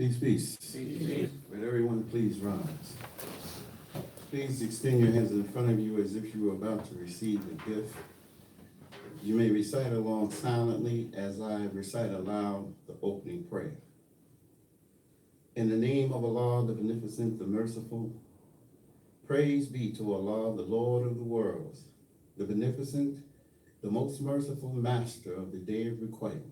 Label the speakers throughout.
Speaker 1: Peace, peace. Would everyone please rise? Please extend your hands in front of you as if you were about to receive a gift. You may recite along silently as I recite aloud the opening prayer. In the name of Allah, the Beneficent, the Merciful, praise be to Allah, the Lord of the worlds, the Beneficent, the most merciful Master of the day of requital.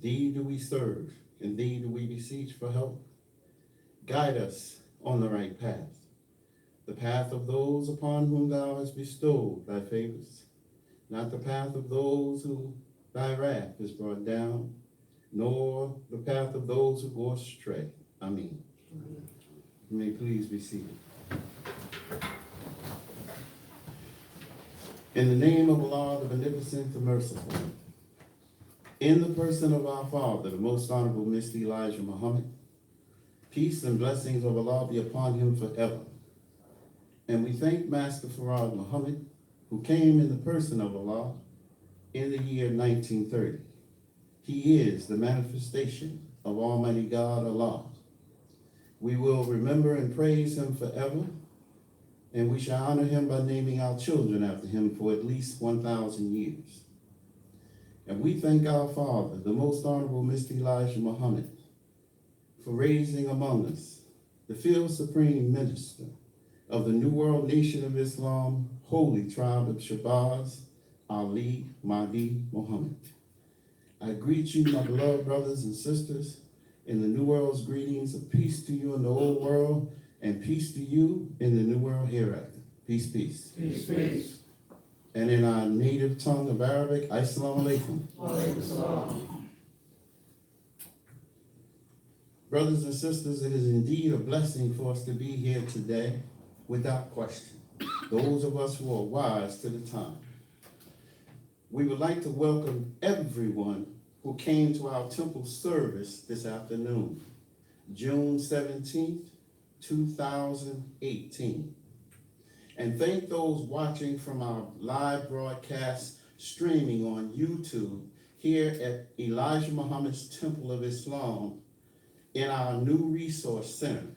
Speaker 1: Thee do we serve, and thee do we beseech for help. Guide us on the right path, the path of those upon whom thou hast bestowed thy favors, not the path of those who thy wrath is brought down, nor the path of those who go astray. Amen. You may please be seated. In the name of Allah, the Beneficent, the Merciful, in the person of our Father, the Most Honorable Mr. Elijah Muhammad, peace and blessings of Allah be upon him forever. And we thank Master Farad Muhammad, who came in the person of Allah in the year 1930. He is the manifestation of Almighty God, Allah. We will remember and praise him forever, and we shall honor him by naming our children after him for at least 1,000 years. And we thank our Father, the Most Honorable Mr. Elijah Muhammad, for raising among us the Field Supreme Minister of the New World Nation of Islam, Holy Tribe of Shabazz, Ali Mahdi Muhammad. I greet you, my beloved brothers and sisters, in the New World's greetings of peace to you in the old world, and peace to you in the new world hereafter. Peace, peace.
Speaker 2: Peace, peace.
Speaker 1: And in our native tongue of Arabic, Assalamu alaikum.
Speaker 2: Walaikum salam.
Speaker 1: Brothers and sisters, it is indeed a blessing for us to be here today, without question. Those of us who are wise to the time. We would like to welcome everyone who came to our temple service this afternoon, June 17th, 2018. And thank those watching from our live broadcast streaming on YouTube here at Elijah Muhammad's Temple of Islam in our new resource center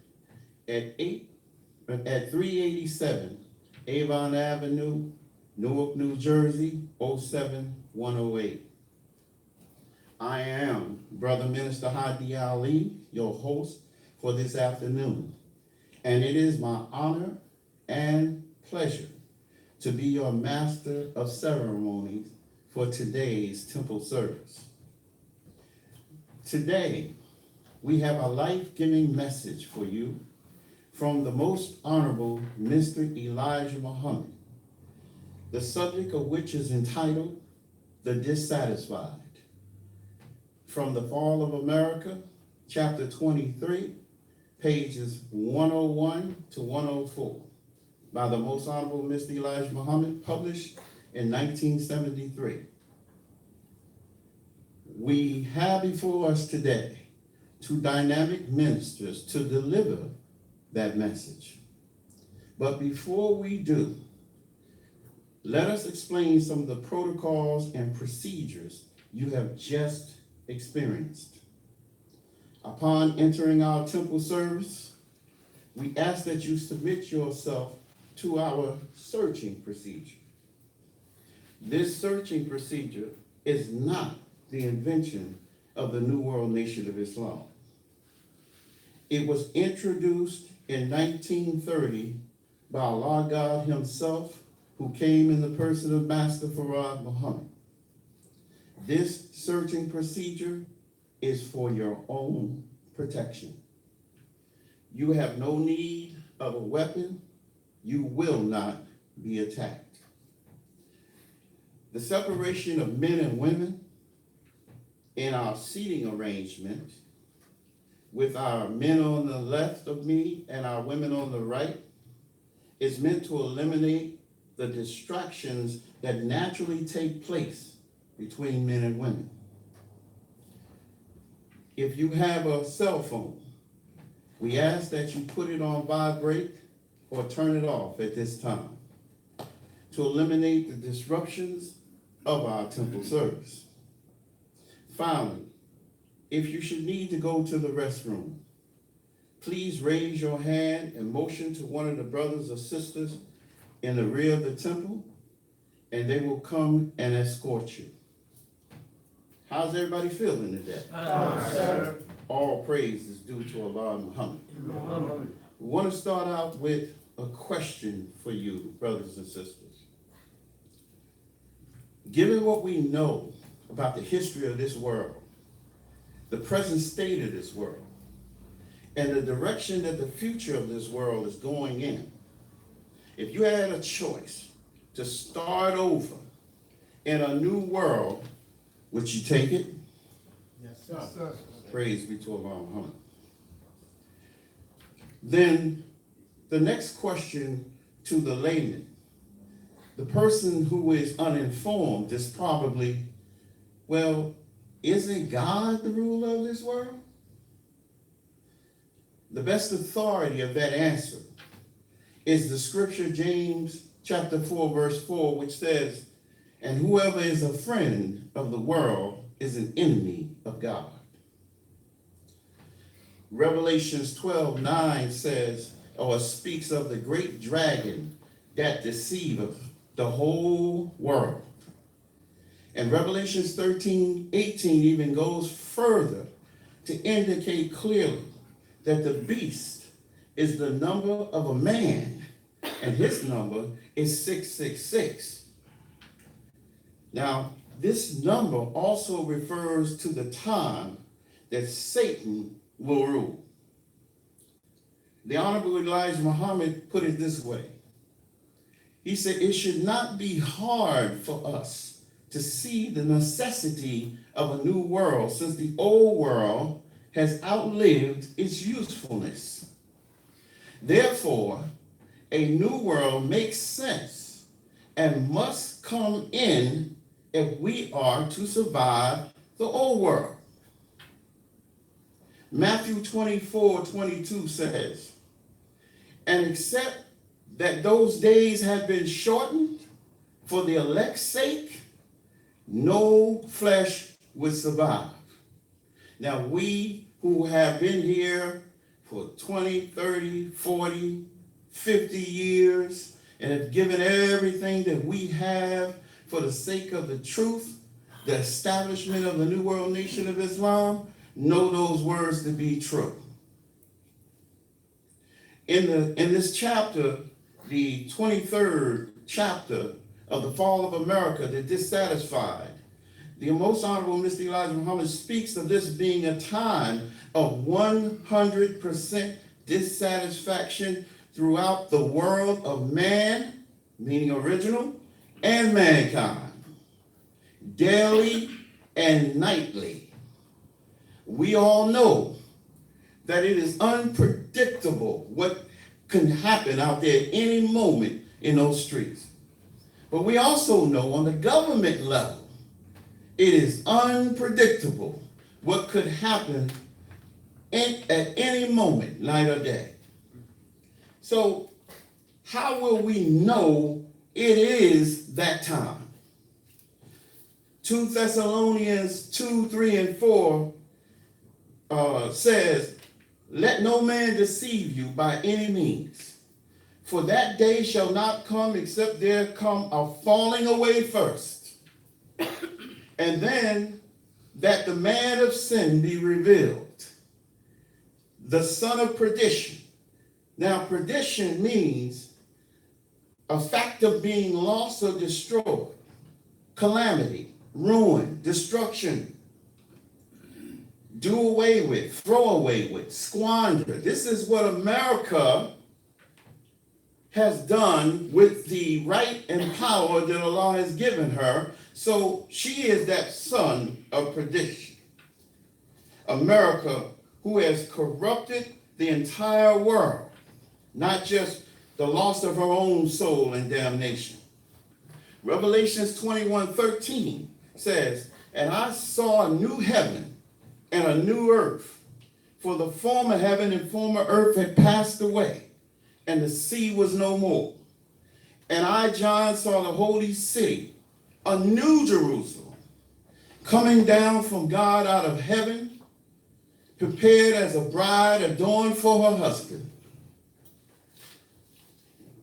Speaker 1: at 387 Avon Avenue, Newark, New Jersey, 07108. I am Brother Minister Hadi Ali, your host for this afternoon. And it is my honor and pleasure to be your master of ceremonies for today's temple service. Today, we have a life-giving message for you from the Most Honorable Mr. Elijah Muhammad, the subject of which is entitled, The Dissatisfied. From the Fall of America, chapter 23, pages 101 to 104, by the Most Honorable Mr. Elijah Muhammad, published in 1973. We have before us today two dynamic ministers to deliver that message. But before we do, let us explain some of the protocols and procedures you have just experienced. Upon entering our temple service, we ask that you submit yourself to our searching procedure. This searching procedure is not the invention of the New World Nation of Islam. It was introduced in 1930 by Allah God himself, who came in the person of Master Farad Muhammad. This searching procedure is for your own protection. You have no need of a weapon. You will not be attacked. The separation of men and women in our seating arrangement, with our men on the left of me and our women on the right, is meant to eliminate the distractions that naturally take place between men and women. If you have a cell phone, we ask that you put it on vibrate or turn it off at this time to eliminate the disruptions of our temple service. Finally, if you should need to go to the restroom, please raise your hand and motion to one of the brothers or sisters in the rear of the temple, and they will come and escort you. How's everybody feeling today?
Speaker 2: Sir.
Speaker 1: All praise is due to Allah Muhammad. We want to start out with a question for you, brothers and sisters. Given what we know about the history of this world, the present state of this world, and the direction that the future of this world is going in, if you had a choice to start over in a new world, would you take it?
Speaker 2: Yes, sir.
Speaker 1: Praise be to Allah Muhammad. Then the next question to the layman, the person who is uninformed, is probably, well, isn't God the ruler of this world? The best authority of that answer is the scripture, James chapter 4, verse 4, which says, and whoever is a friend of the world is an enemy of God. Revelations 12:9 says, or speaks of the great dragon that deceiveth the whole world. And Revelations 13:18 even goes further to indicate clearly that the beast is the number of a man, and his number is 666. Now, this number also refers to the time that Satan will rule. The Honorable Elijah Muhammad put it this way. He said, it should not be hard for us to see the necessity of a new world, since the old world has outlived its usefulness. Therefore, a new world makes sense and must come in if we are to survive the old world. Matthew 24:22 says, and except that those days have been shortened for the elect's sake, no flesh would survive. Now we who have been here for 20, 30, 40, 50 years and have given everything that we have for the sake of the truth, the establishment of the New World Nation of Islam, know those words to be true. In this chapter, the 23rd chapter of the Fall of America, the Dissatisfied, the Most Honorable Mr. Elijah Muhammad speaks of this being a time of 100% dissatisfaction throughout the world of man, meaning original, and mankind, daily and nightly. We all know that it is unpredictable what can happen out there at any moment in those streets. But we also know on the government level, it is unpredictable what could happen at any moment, night or day. So how will we know it is that time? 2 Thessalonians 2, 3, and 4 says, let no man deceive you by any means, for that day shall not come except there come a falling away first, and then that the man of sin be revealed, the son of perdition. Now, perdition means a fact of being lost or destroyed, calamity, ruin, destruction, do away with, throw away with, squander. This is what America has done with the right and power that Allah has given her. So she is that son of perdition. America, who has corrupted the entire world, not just the loss of her own soul and damnation. Revelations 21:13 says, and I saw a new heaven and a new earth, for the former heaven and former earth had passed away, and the sea was no more. And I, John, saw the holy city, a new Jerusalem, coming down from God out of heaven, prepared as a bride adorned for her husband.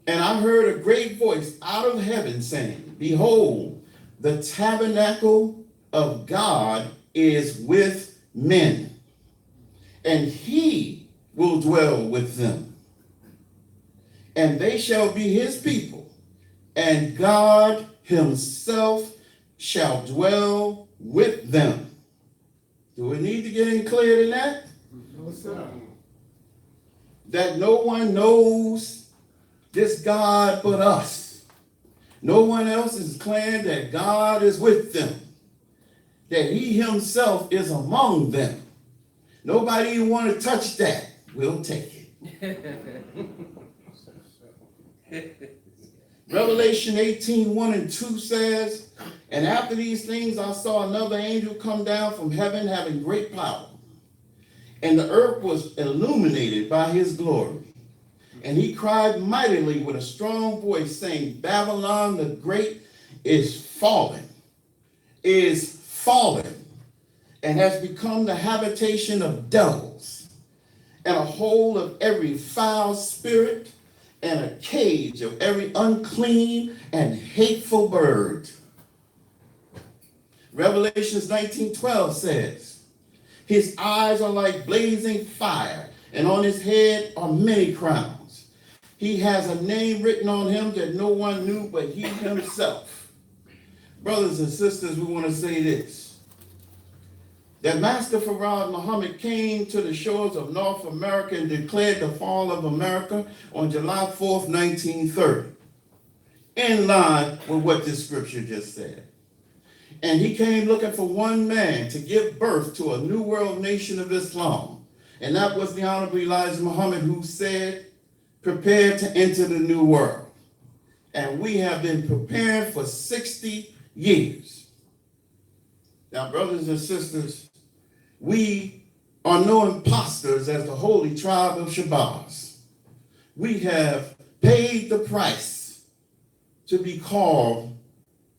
Speaker 1: And I heard a great voice out of heaven saying, behold, the tabernacle of God is with men, and he will dwell with them. And they shall be his people, and God himself shall dwell with them. Do we need to get any clearer than that?
Speaker 2: No, sir.
Speaker 1: That no one knows this God but us. No one else is declaring that God is with them, that he himself is among them. Nobody even want to touch that. We'll take it. Revelation 18:1-2 says, and after these things I saw another angel come down from heaven having great power. And the earth was illuminated by his glory. And he cried mightily with a strong voice, saying, Babylon the Great is fallen, and has become the habitation of devils, and a hole of every foul spirit, and a cage of every unclean and hateful bird. Revelations 19:12 says, his eyes are like blazing fire, and on his head are many crowns. He has a name written on him that no one knew but he himself. Brothers and sisters, we want to say this, that Master Farad Muhammad came to the shores of North America and declared the fall of America on July 4th, 1930, in line with what this scripture just said. And he came looking for one man to give birth to a new world nation of Islam. And that was the Honorable Elijah Muhammad, who said, prepare to enter the new world. And we have been preparing for 60 years. Now, brothers and sisters, we are no imposters as the holy tribe of Shabazz. We have paid the price to be called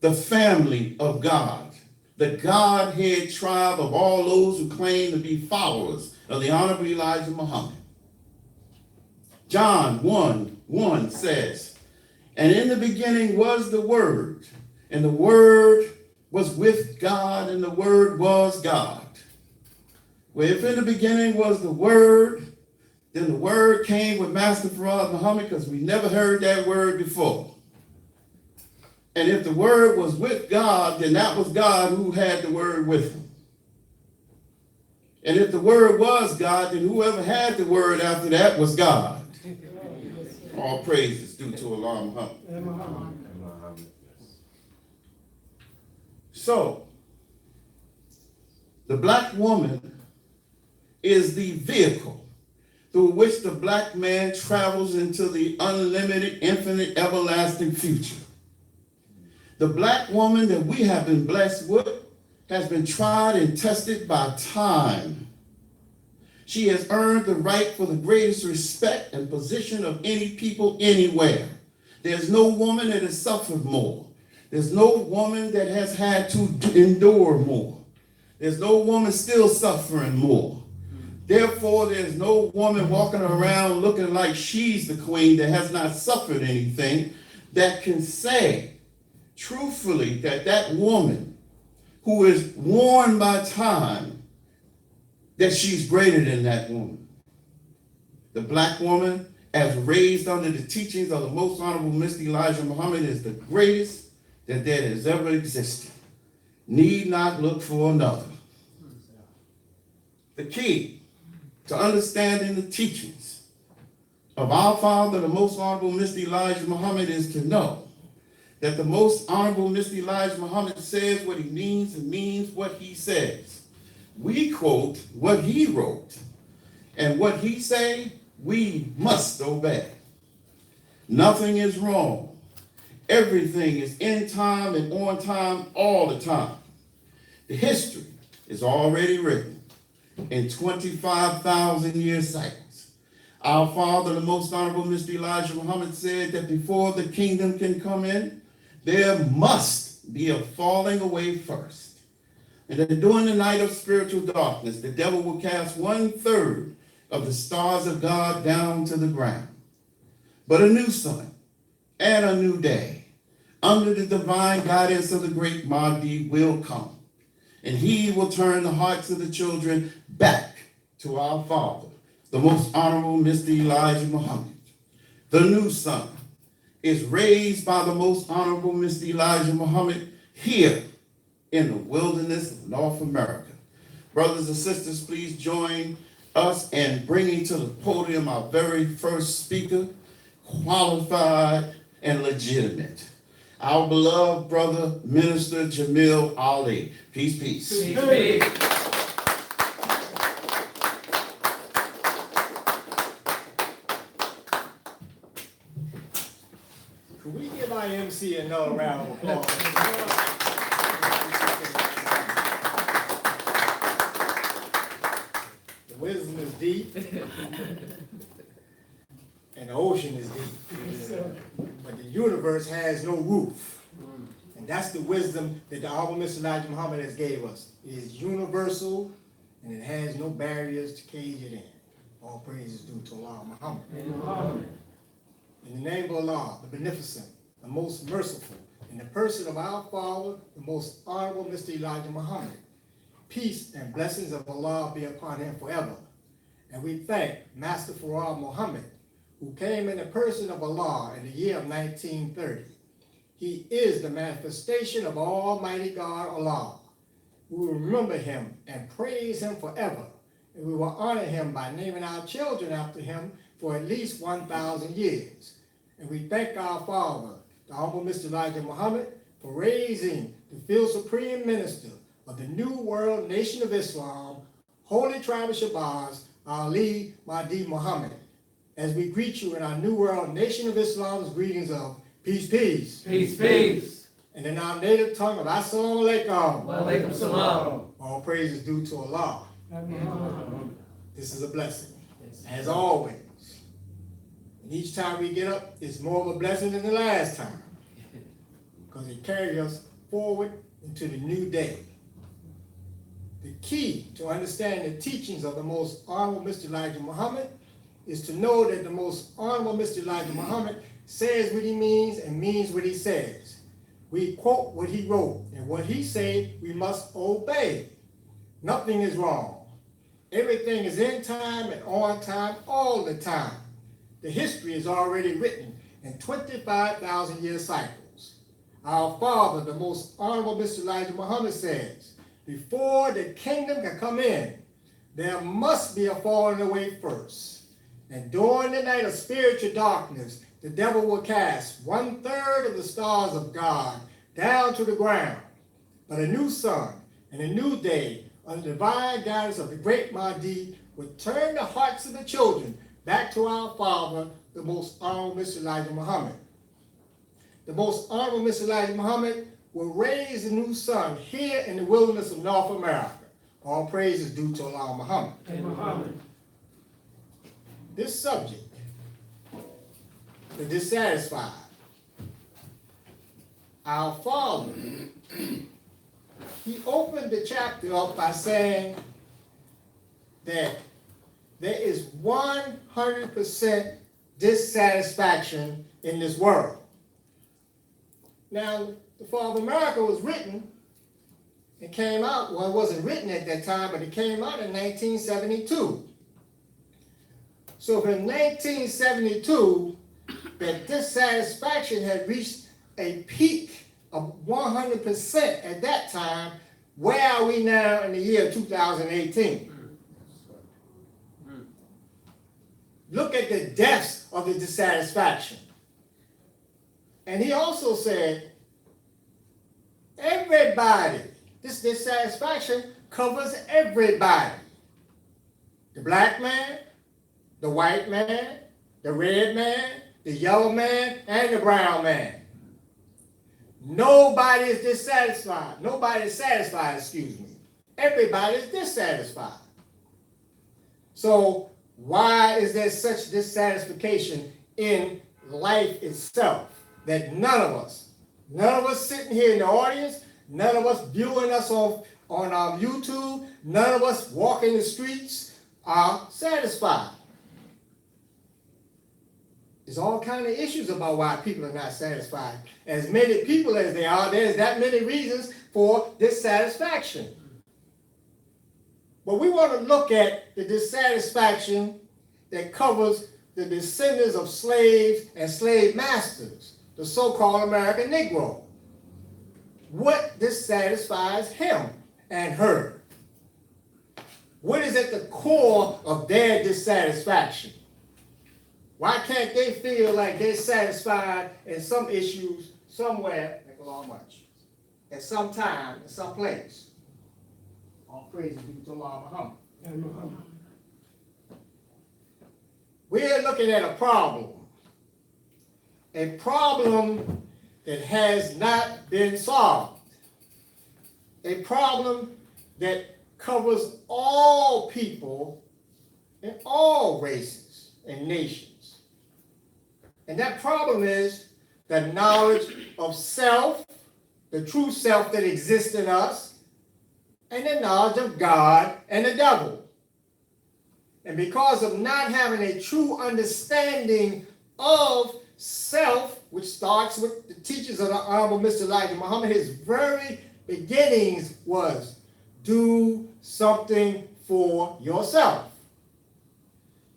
Speaker 1: the family of God, the Godhead tribe of all those who claim to be followers of the Honorable Elijah Muhammad. John 1:1 says, and in the beginning was the Word, and the Word was with God, and the Word was God. Well, if in the beginning was the Word, then the Word came with Master Farad Muhammad, because we never heard that word before. And if the Word was with God, then that was God who had the Word with him. And if the Word was God, then whoever had the Word after that was God. All praises due to Allah Muhammad. So, the black woman is the vehicle through which the black man travels into the unlimited, infinite, everlasting future. The black woman that we have been blessed with has been tried and tested by time. She has earned the right for the greatest respect and position of any people anywhere. There's no woman that has suffered more. There's no woman that has had to endure more. There's no woman still suffering more. Therefore, there's no woman walking around looking like she's the queen that has not suffered anything that can say truthfully that that woman who is worn by time, that she's greater than that woman. The black woman, as raised under the teachings of the Most Honorable Mr. Elijah Muhammad, is the greatest that there has ever existed. Need not look for another. The key to understanding the teachings of our Father, the Most Honorable Mr. Elijah Muhammad, is to know that the Most Honorable Mr. Elijah Muhammad says what he means and means what he says. We quote what he wrote, and what he say, we must obey. Nothing is wrong. Everything is in time and on time all the time. The history is already written in 25,000 year cycles. Our Father, the Most Honorable Mr. Elijah Muhammad, said that before the kingdom can come in, there must be a falling away first. And that during the night of spiritual darkness, the devil will cast 1/3 of the stars of God down to the ground. But a new sun and a new day, under the divine guidance of the great Mahdi, will come. And he will turn the hearts of the children back to our Father, the most honorable Mr. Elijah Muhammad. The new sun is raised by the most honorable Mr. Elijah Muhammad here in the wilderness of North America. Brothers and sisters, please join us in bringing to the podium our very first speaker, qualified and legitimate, our beloved brother, Minister Jamil Ali. Peace, peace.
Speaker 3: Peace, peace.
Speaker 2: Could we give our MC another round of applause? The wisdom is deep, and the ocean is deep, but the universe has no roof. And that's the wisdom that the Honorable Mr. Elijah Muhammad has gave us. It is universal, and it has no barriers to cage it in. All praise is due to Allah Muhammad. In the name of Allah, the Beneficent, the Most Merciful, in the person of our Father, the Most Honorable Mr. Elijah Muhammad, peace and blessings of Allah be upon him forever. And we thank Master Farad Muhammad, who came in the person of Allah in the year of 1930. He is the manifestation of Almighty God Allah. We will remember him and praise him forever. And we will honor him by naming our children after him for at least 1,000 years. And we thank our Father, the Honorable Mr. Elijah Muhammad, for raising the field Supreme Minister of the New World Nation of Islam, Holy Tribe of Shabazz, Ali Mahdi Muhammad. As we greet you in our New World Nation of Islam's greetings of peace, peace.
Speaker 3: Peace, peace.
Speaker 2: And in our native tongue of Assalamu alaikum.
Speaker 3: Wa alaikum salam.
Speaker 2: All praise is due to Allah.
Speaker 3: Amen.
Speaker 2: This is a blessing, as always. And each time we get up, it's more of a blessing than the last time, because it carries us forward into the new day. The key to understanding the teachings of the Most Honorable Mr. Elijah Muhammad is to know that the Most Honorable Mr. Elijah Muhammad says what he means and means what he says. We quote what he wrote, and what he said we must obey. Nothing is wrong. Everything is in time and on time all the time. The history is already written in 25,000 year cycles. Our Father, the Most Honorable Mr. Elijah Muhammad says, before the kingdom can come in, there must be a falling away first. And during the night of spiritual darkness, the devil will cast 1/3 of the stars of God down to the ground. But a new sun and a new day, under the divine guidance of the great Mahdi, will turn the hearts of the children back to our Father, the Most Honorable Mr. Elijah Muhammad. The Most Honorable Mr. Elijah Muhammad will raise a new sun here in the wilderness of North America. All praise is due to Allah Muhammad.
Speaker 3: Muhammad.
Speaker 2: This subject, the dissatisfied. Our Father, he opened the chapter up by saying that there is 100% dissatisfaction in this world. Now, the Fall of America was written, it came out, well, it wasn't written at that time, but it came out in 1972. So if in 1972, that dissatisfaction had reached a peak of 100% at that time, where are we now in the year 2018? Look at the depths of the dissatisfaction. And he also said, everybody, this dissatisfaction covers everybody. The black man, the white man, the red man, the yellow man, and the brown man. Nobody is dissatisfied. Nobody is satisfied, excuse me. Everybody is dissatisfied. So why is there such dissatisfaction in life itself that none of us sitting here in the audience, none of us viewing us on on YouTube, none of us walking the streets are satisfied. There's all kinds of issues about why people are not satisfied. As many people as there are, there's that many reasons for dissatisfaction. But we want to look at the dissatisfaction that covers the descendants of slaves and slave masters, the so-called American Negro. What dissatisfies him and her? What is at the core of their dissatisfaction? Why can't they feel like they're satisfied in some issues somewhere, at some time, in some place? All praise be to Allah Muhammad. We're looking at a problem that has not been solved, a problem that covers all people in all races and nations. And that problem is the knowledge of self, the true self that exists in us, and the knowledge of God and the devil. And because of not having a true understanding of self, which starts with the teachings of the Honorable Mr. Elijah Muhammad, his very beginnings was, do something for yourself.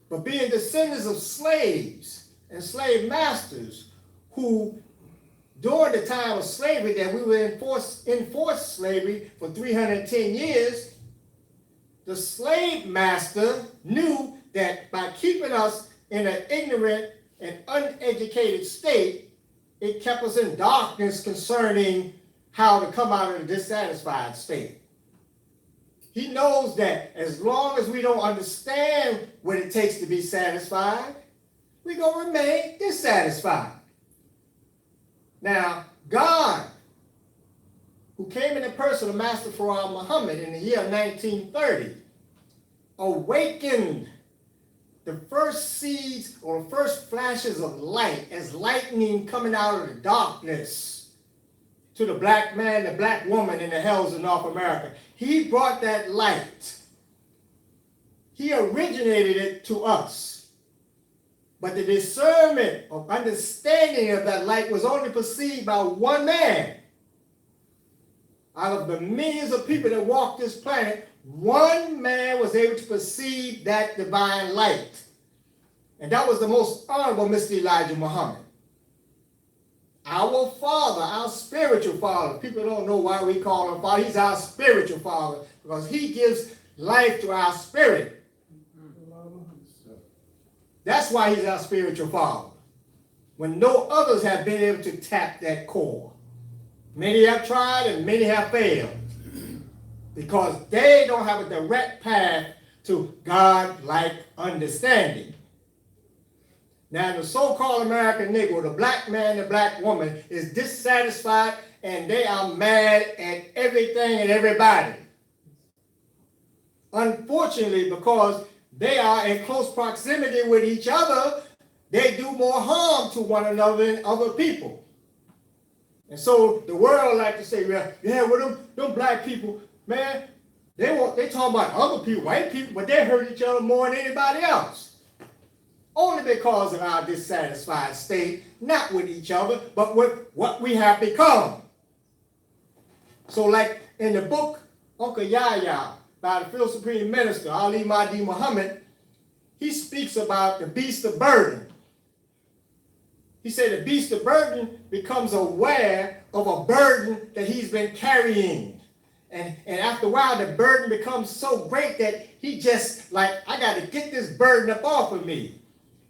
Speaker 2: But being descendants of slaves and slave masters who, during the time of slavery, that we were in forced slavery for 310 years, the slave master knew that by keeping us in an ignorant and uneducated state, it kept us in darkness concerning how to come out of the dissatisfied state. He knows that as long as we don't understand what it takes to be satisfied, we're going to remain dissatisfied. Now, God, who came in the person of Master Farah Muhammad in the year 1930, awakened the first seeds or first flashes of light as lightning coming out of the darkness to the black man, the black woman in the hells of North America. He brought that light. He originated it to us. But the discernment of understanding of that light was only perceived by one man. Out of the millions of people that walk this planet, one man was able to perceive that divine light. And that was the most honorable Mr. Elijah Muhammad. Our father, our spiritual father. People don't know why we call him father. He's our spiritual father because he gives life to our spirit. That's why he's our spiritual father. When no others have been able to tap that core. Many have tried and many have failed. Because they don't have a direct path to God-like understanding. Now, the so-called American Negro, the black man, the black woman, is dissatisfied and they are mad at everything and everybody. Unfortunately, because they are in close proximity with each other, they do more harm to one another than other people. And so the world like to say, yeah, well, them black people, man, they talking about other people, white people, but they hurt each other more than anybody else. Only because of our dissatisfied state, not with each other, but with what we have become. So like in the book, Uncle Yahya, by the Field Supreme Minister, Ali Mahdi Muhammad, he speaks about the beast of burden. He said the beast of burden becomes aware of a burden that he's been carrying. And after a while, the burden becomes so great that he just like, I got to get this burden up off of me.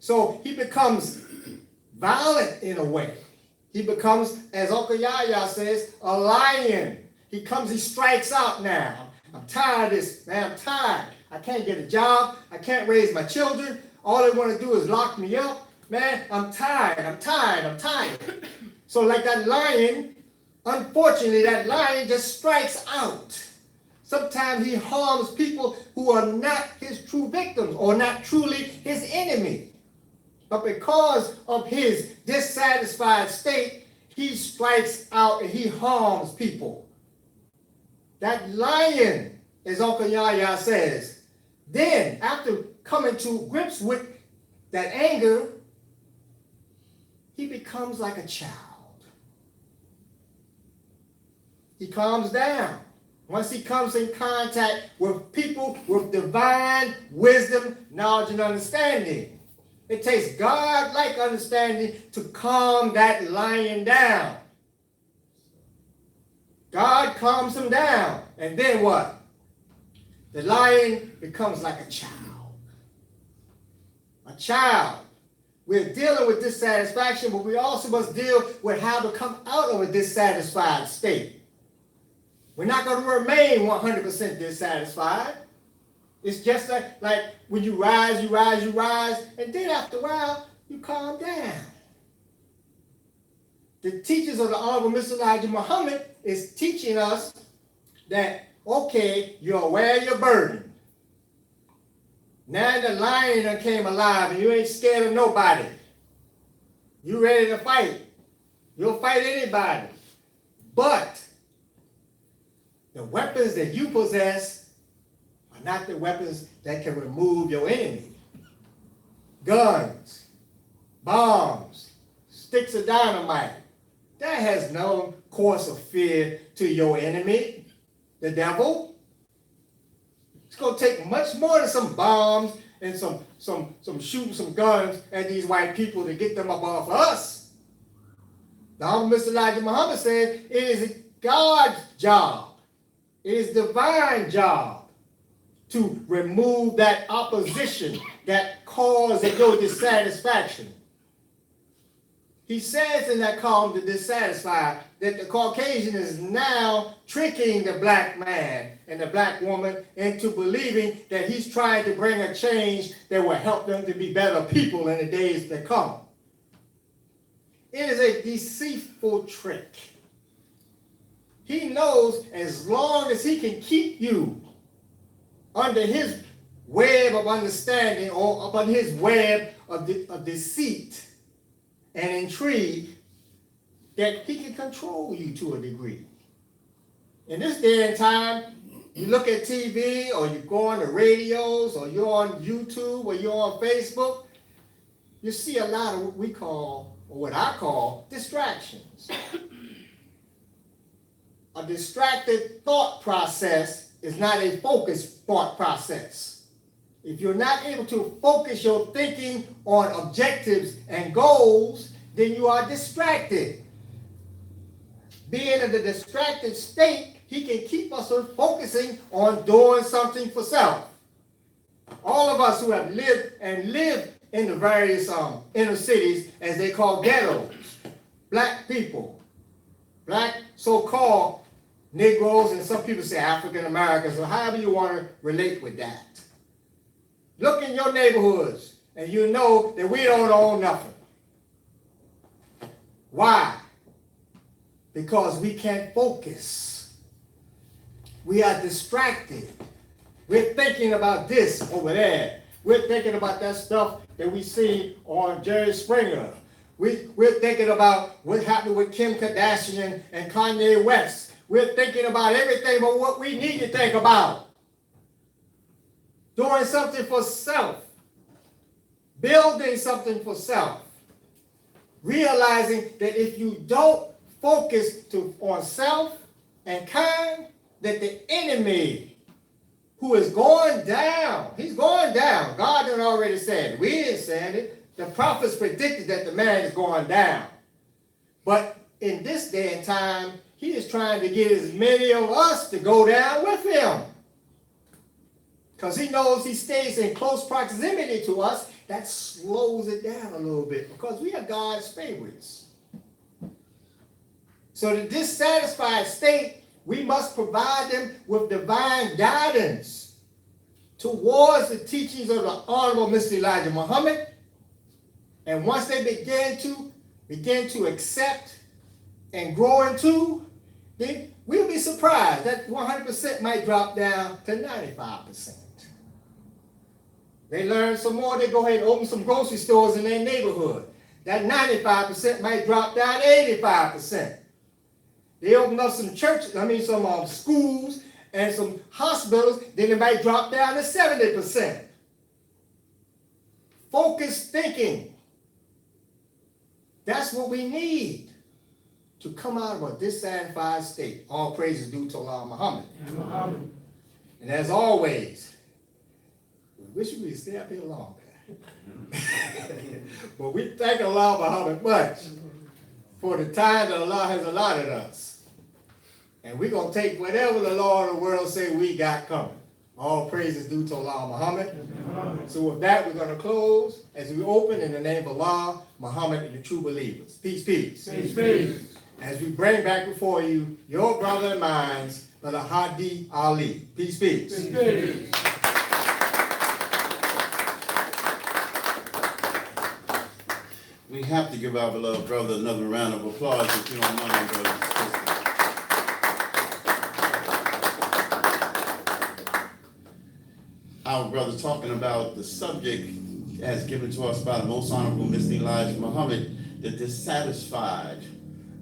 Speaker 2: So he becomes violent in a way. He becomes, as Uncle Yahya says, a lion. He strikes out now. I'm tired of this, man, I'm tired. I can't get a job. I can't raise my children. All they want to do is lock me up. Man, I'm tired. So like that lion, unfortunately, that lion just strikes out. Sometimes he harms people who are not his true victims or not truly his enemy. But because of his dissatisfied state, he strikes out and he harms people. that lion, as Uncle Yahya says, then after coming to grips with that anger, he becomes like a child. He calms down. Once he comes in contact with people with divine wisdom, knowledge, and understanding. It takes God-like understanding to calm that lion down. God calms him down. And then what? The lion becomes like a child. A child. We're dealing with dissatisfaction, but we also must deal with how to come out of a dissatisfied state. We're not going to remain 100% dissatisfied. It's just like when you rise, and then after a while, you calm down. The teachers of the Honorable Mr. Elijah Muhammad is teaching us that, okay, you're aware of your burden. Now the lion done came alive and you ain't scared of nobody. You ready to fight. You'll fight anybody. But the weapons that you possess are not the weapons that can remove your enemy. Guns, bombs, sticks of dynamite. That has no cause of fear to your enemy, the devil. It's going to take much more than some bombs and some shooting some guns at these white people to get them up off us. The Honorable Mr. Elijah Muhammad said it is God's job. It is divine job to remove that opposition, that cause of your dissatisfaction. He says in that column, The Dissatisfied, that the Caucasian is now tricking the black man and the black woman into believing that he's trying to bring a change that will help them to be better people in the days to come. It is a deceitful trick. He knows as long as he can keep you under his web of understanding or upon his web of deceit and intrigue, that he can control you to a degree. In this day and time, you look at TV or you go on the radios or you're on YouTube or you're on Facebook, you see a lot of what we call, or what I call, distractions. A distracted thought process is not a focused thought process. If you're not able to focus your thinking on objectives and goals, then you are distracted. Being in the distracted state, he can keep us from focusing on doing something for self. All of us who have lived and live in the various inner cities, as they call ghettos, black people, black so-called Negroes, and some people say African Americans, or however you want to relate with that. Look in your neighborhoods, and you know that we don't own nothing. Why? Because we can't focus. We are distracted. We're thinking about this over there. We're thinking about that stuff that we see on Jerry Springer. We're thinking about what happened with Kim Kardashian and Kanye West. We're thinking about everything but what we need to think about. Doing something for self. Building something for self. Realizing that if you don't focus on self and kind, that the enemy who is going down, he's going down. God had already said it. We didn't say it. The prophets predicted that the man is going down. But in this day and time, he is trying to get as many of us to go down with him. Because he knows he stays in close proximity to us, that slows it down a little bit because we are God's favorites. So the dissatisfied state, we must provide them with divine guidance towards the teachings of the Honorable Mr. Elijah Muhammad. And once they begin to accept and grow into, then we'll be surprised that 100% might drop down to 95%. They learn some more, they go ahead and open some grocery stores in their neighborhood. That 95% might drop down to 85%. They open up some churches, some schools, and some hospitals, then it might drop down to 70%. Focused thinking. That's what we need to come out of a dissatisfied state. All praise is due to Allah Muhammad. And as always, we wish we could stay up here longer. But we thank Allah Muhammad much for the time that Allah has allotted us. And we're going to take whatever the Lord of the world say we got coming. All praise is due to Allah Muhammad. So with that, we're going to close as we open in the name of Allah, Muhammad, and the true believers. Peace, peace.
Speaker 3: Peace, peace.
Speaker 2: As we bring back before you your brother and mine, Brother Hadi Ali. Peace, peace.
Speaker 3: Peace, peace.
Speaker 1: We have to give our beloved brother another round of applause if you don't mind, brothers and sisters. Our brother talking about the subject as given to us by the Most Honorable Mr. Elijah Muhammad, the dissatisfied,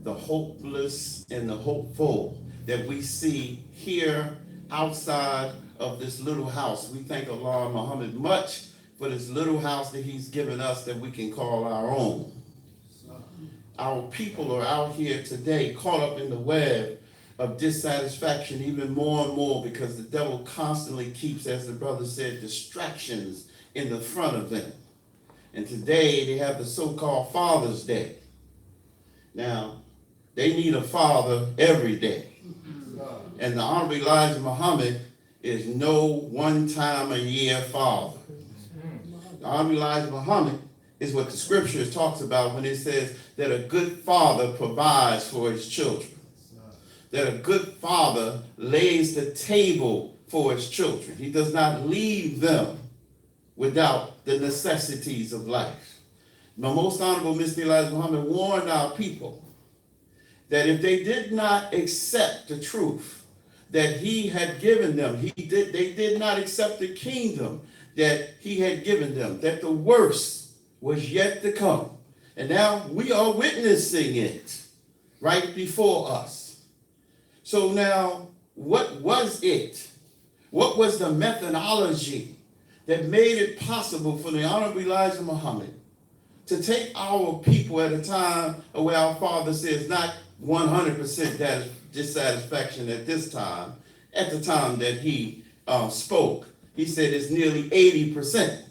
Speaker 1: the hopeless, and the hopeful that we see here outside of this little house. We thank Allah Muhammad much for this little house that he's given us that we can call our own. Our people are out here today caught up in the web of dissatisfaction even more and more because the devil constantly keeps, as the brother said, distractions in the front of them. And today they have the so-called Father's Day. Now, they need a father every day. And the Honorable Elijah Muhammad is no one-time-a-year father. The Honorable Elijah Muhammad is what the scriptures talks about when it says that a good father provides for his children. That a good father lays the table for his children. He does not leave them without the necessities of life. The Most Honorable Mr. Elijah Muhammad warned our people that if they did not accept the truth that he had given them, they did not accept the kingdom that he had given them, that the worst was yet to come. And now we are witnessing it right before us. So now, what was it? What was the methodology that made it possible for the Honorable Elijah Muhammad to take our people at a time where our Father says not 100% dissatisfaction at this time, at the time that he spoke, he said it's nearly 80%.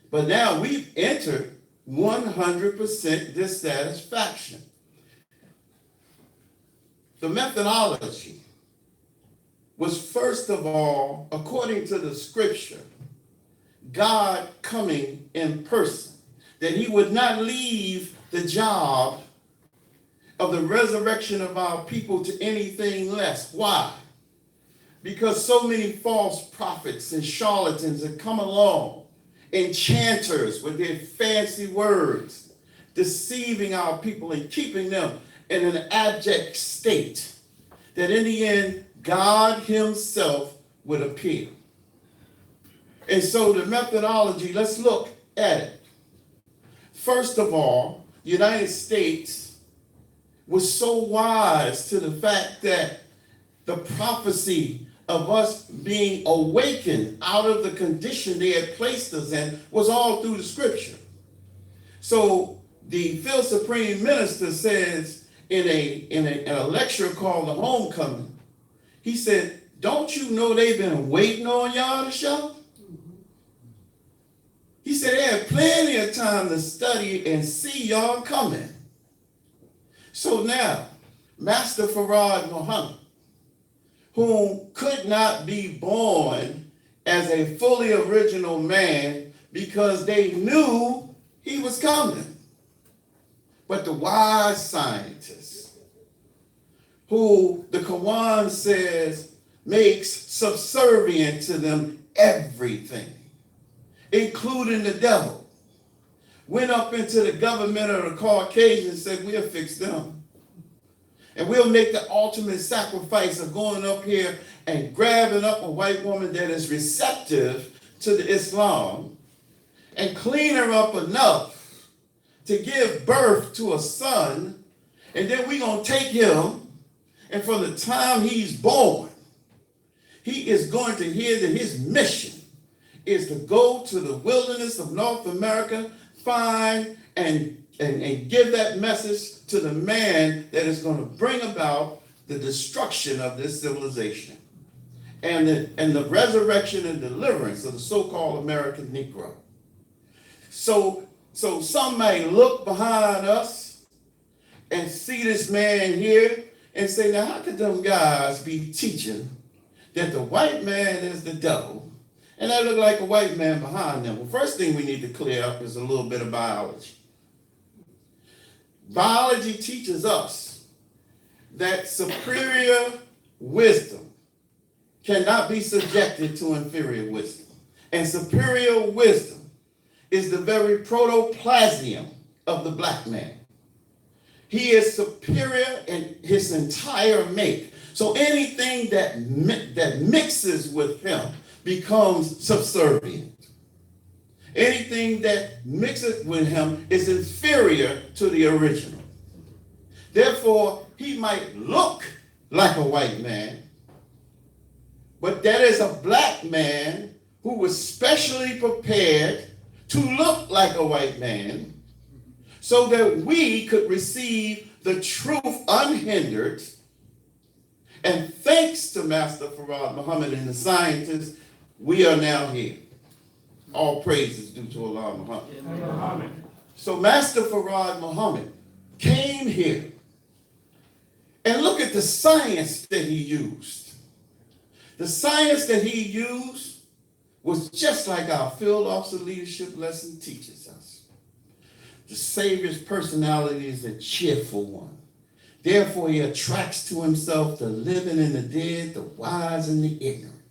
Speaker 1: But now we've entered 100% dissatisfaction. The methodology was, first of all, according to the scripture, God coming in person, that he would not leave the job of the resurrection of our people to anything less. Why? Because so many false prophets and charlatans have come along, enchanters with their fancy words, deceiving our people and keeping them in an abject state, that in the end, God himself would appear. And so the methodology, let's look at it. First of all, the United States was so wise to the fact that the prophecy of us being awakened out of the condition they had placed us in was all through the scripture. So the field supreme minister says in a lecture called The Homecoming, he said, don't you know they've been waiting on y'all to show? He said they had plenty of time to study and see y'all coming. So now, Master Farad Muhammad, whom could not be born as a fully original man because they knew he was coming. But the wise scientists, who the Quran says makes subservient to them everything, including the devil, went up into the government of the Caucasians and said, we'll fix them. And we'll make the ultimate sacrifice of going up here and grabbing up a white woman that is receptive to the Islam and clean her up enough to give birth to a son, and then we're going to take him, and from the time he's born, he is going to hear that his mission is to go to the wilderness of North America, find and give that message to the man that is going to bring about the destruction of this civilization and the resurrection and deliverance of the so-called American Negro. So some may look behind us and see this man here and say, now how could them guys be teaching that the white man is the devil and that look like a white man behind them? Well, first thing we need to clear up is a little bit of biology. Biology teaches us that superior wisdom cannot be subjected to inferior wisdom. And superior wisdom is the very protoplasm of the black man. He is superior in his entire make. So anything that mixes with him becomes subservient. Anything that mixes with him is inferior to the original. Therefore, he might look like a white man, but that is a black man who was specially prepared to look like a white man so that we could receive the truth unhindered. And thanks to Master Farad Muhammad and the scientists, we are now here. All praise is due to Allah Muhammad. So Master Farad Muhammad came here, and look at the science that he used. The science that he used was just like our field officer leadership lesson teaches us. The Savior's personality is a cheerful one. Therefore, he attracts to himself the living and the dead, the wise and the ignorant.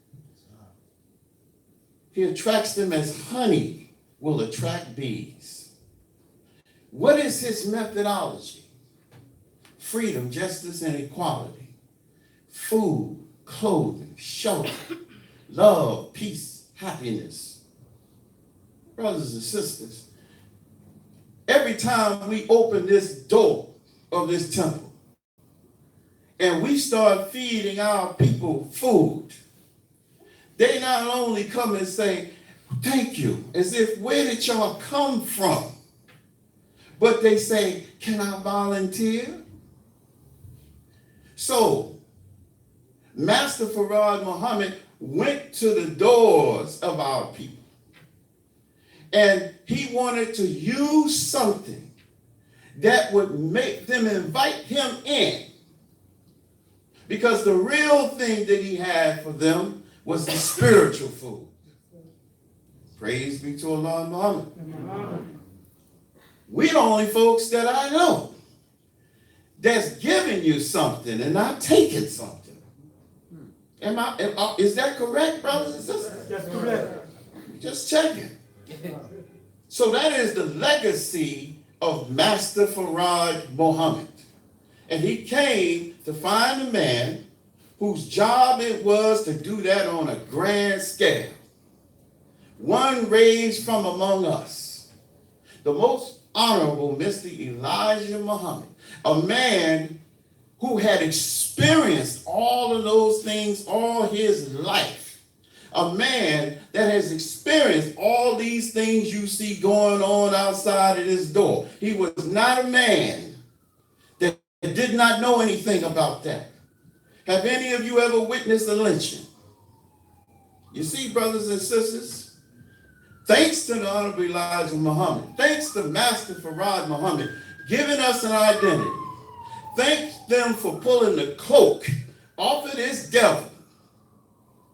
Speaker 1: He attracts them as honey will attract bees. What is his methodology? Freedom, justice, and equality. Food, clothing, shelter, love, peace, happiness. Brothers and sisters, every time we open this door of this temple and we start feeding our people food, they not only come and say, thank you, as if, where did y'all come from? But they say, can I volunteer? So, Master Farad Muhammad went to the doors of our people. And he wanted to use something that would make them invite him in. Because the real thing that he had for them was the spiritual food. Praise be to Allah Muhammad. We're the only folks that I know that's giving you something and not taking something. Is that correct, brothers and sisters?
Speaker 3: That's correct.
Speaker 1: Just checking. So that is the legacy of Master Farad Muhammad. And he came to find a man whose job it was to do that on a grand scale. One raised from among us, the most honorable Mr. Elijah Muhammad, a man who had experienced all of those things all his life, a man that has experienced all these things you see going on outside of this door. He was not a man that did not know anything about that. Have any of you ever witnessed a lynching? You see, brothers and sisters, thanks to the Honorable Elijah Muhammad, thanks to Master Farad Muhammad giving us an identity, thanks them for pulling the cloak off of this devil.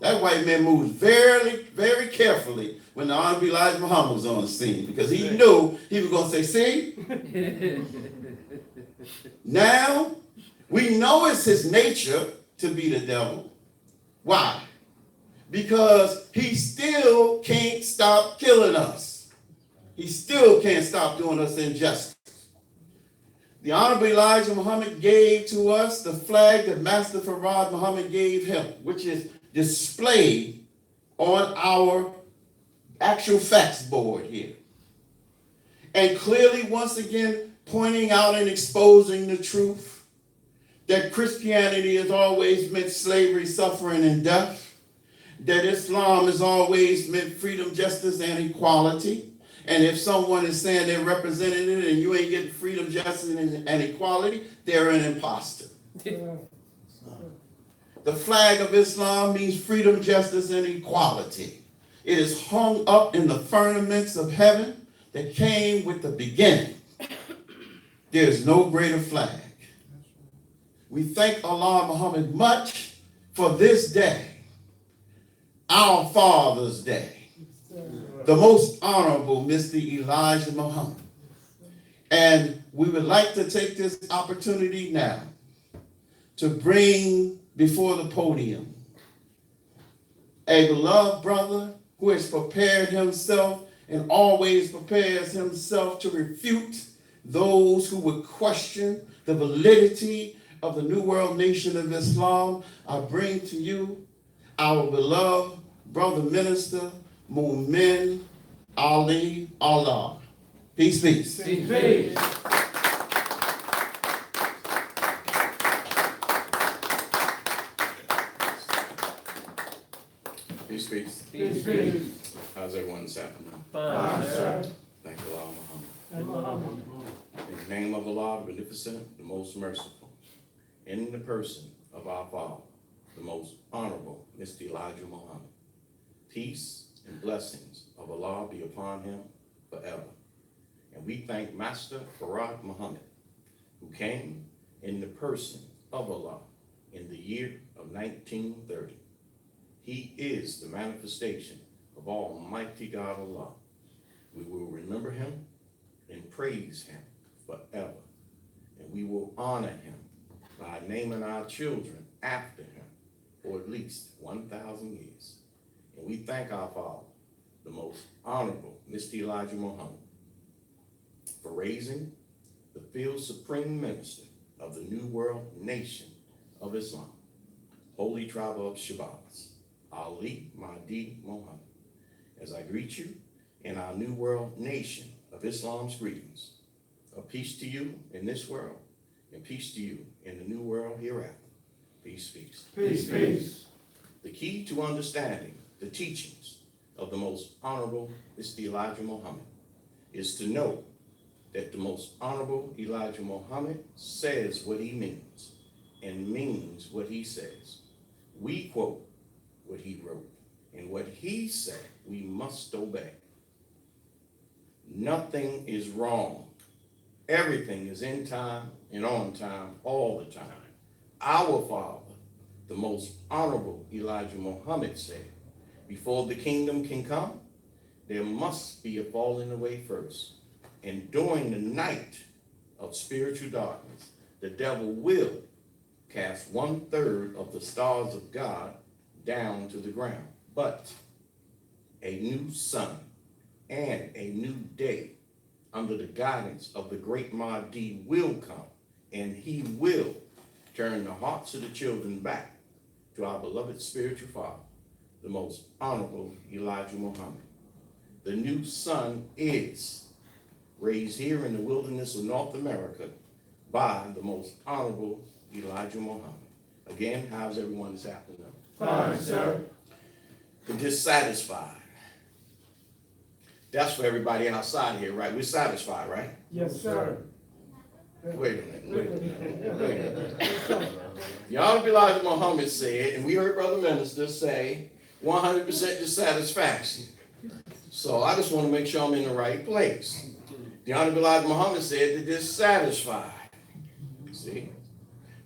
Speaker 1: That white man moved very, very carefully when the Honorable Elijah Muhammad was on the scene, because he knew he was going to say, see? Now, we know it's his nature to be the devil. Why? Because he still can't stop killing us. He still can't stop doing us injustice. The Honorable Elijah Muhammad gave to us the flag that Master Farad Muhammad gave him, which is displayed on our actual facts board here. And clearly, once again, pointing out and exposing the truth that Christianity has always meant slavery, suffering, and death. that Islam has always meant freedom, justice, and equality. And if someone is saying they're representing it and you ain't getting freedom, justice, and equality, they're an imposter. The flag of Islam means freedom, justice, and equality. It is hung up in the firmaments of heaven that came with the beginning. There is no greater flag. We thank Allah Muhammad much for this day, our Father's Day, the most honorable Mr. Elijah Muhammad. And we would like to take this opportunity now to bring before the podium a beloved brother who has prepared himself and always prepares himself to refute those who would question the validity of the New World Nation of Islam. I bring to you our beloved brother minister, Mu'min Ali Allah. Peace, peace.
Speaker 3: Peace, peace.
Speaker 4: Peace, peace.
Speaker 3: Peace, peace.
Speaker 4: How's everyone this afternoon?
Speaker 3: Fine, sir.
Speaker 4: Thank Allah, Muhammad. In the name of Allah, the beneficent, the most merciful, in the person of our Father, the most honorable, Mr. Elijah Muhammad. Peace and blessings of Allah be upon him forever. And we thank Master Farad Muhammad, who came in the person of Allah in the year of 1930. He is the manifestation of Almighty God Allah. We will remember him and praise him forever. And we will honor him by naming our children after him for at least 1,000 years. And we thank our Father, the most honorable Mr. Elijah Muhammad, for raising the field supreme minister of the New World Nation of Islam, Holy Tribe of Shabazz, Ali Mahdi Muhammad. As I greet you in our New World Nation of Islam's greetings, a peace to you in this world, and peace to you in the new world hereafter. Peace, peace.
Speaker 3: Peace, peace.
Speaker 4: The key to understanding the teachings of the most honorable Mr. Elijah Muhammad is to know that the most honorable Elijah Muhammad says what he means and means what he says. We quote what he wrote, and what he said we must obey. Nothing is wrong. Everything is in time and on time all the time. Our Father, the most honorable Elijah Muhammad, said, before the kingdom can come, there must be a falling away first. And during the night of spiritual darkness, the devil will cast 1/3 of the stars of God down to the ground. But a new sun and a new day under the guidance of the great Mahdi will come, and he will turn the hearts of the children back to our beloved spiritual father, the most honorable Elijah Muhammad. The new sun is raised here in the wilderness of North America by the most honorable Elijah Muhammad. Again, how's everyone this afternoon?
Speaker 3: Fine, sir.
Speaker 4: The dissatisfied. That's for everybody outside here, right? We're satisfied, right?
Speaker 3: Yes, sir.
Speaker 4: Wait a minute. The Honorable Elijah Muhammad said, and we heard Brother Minister say, 100% dissatisfaction. So I just want to make sure I'm in the right place. The Honorable Elijah Muhammad said the dissatisfied. See?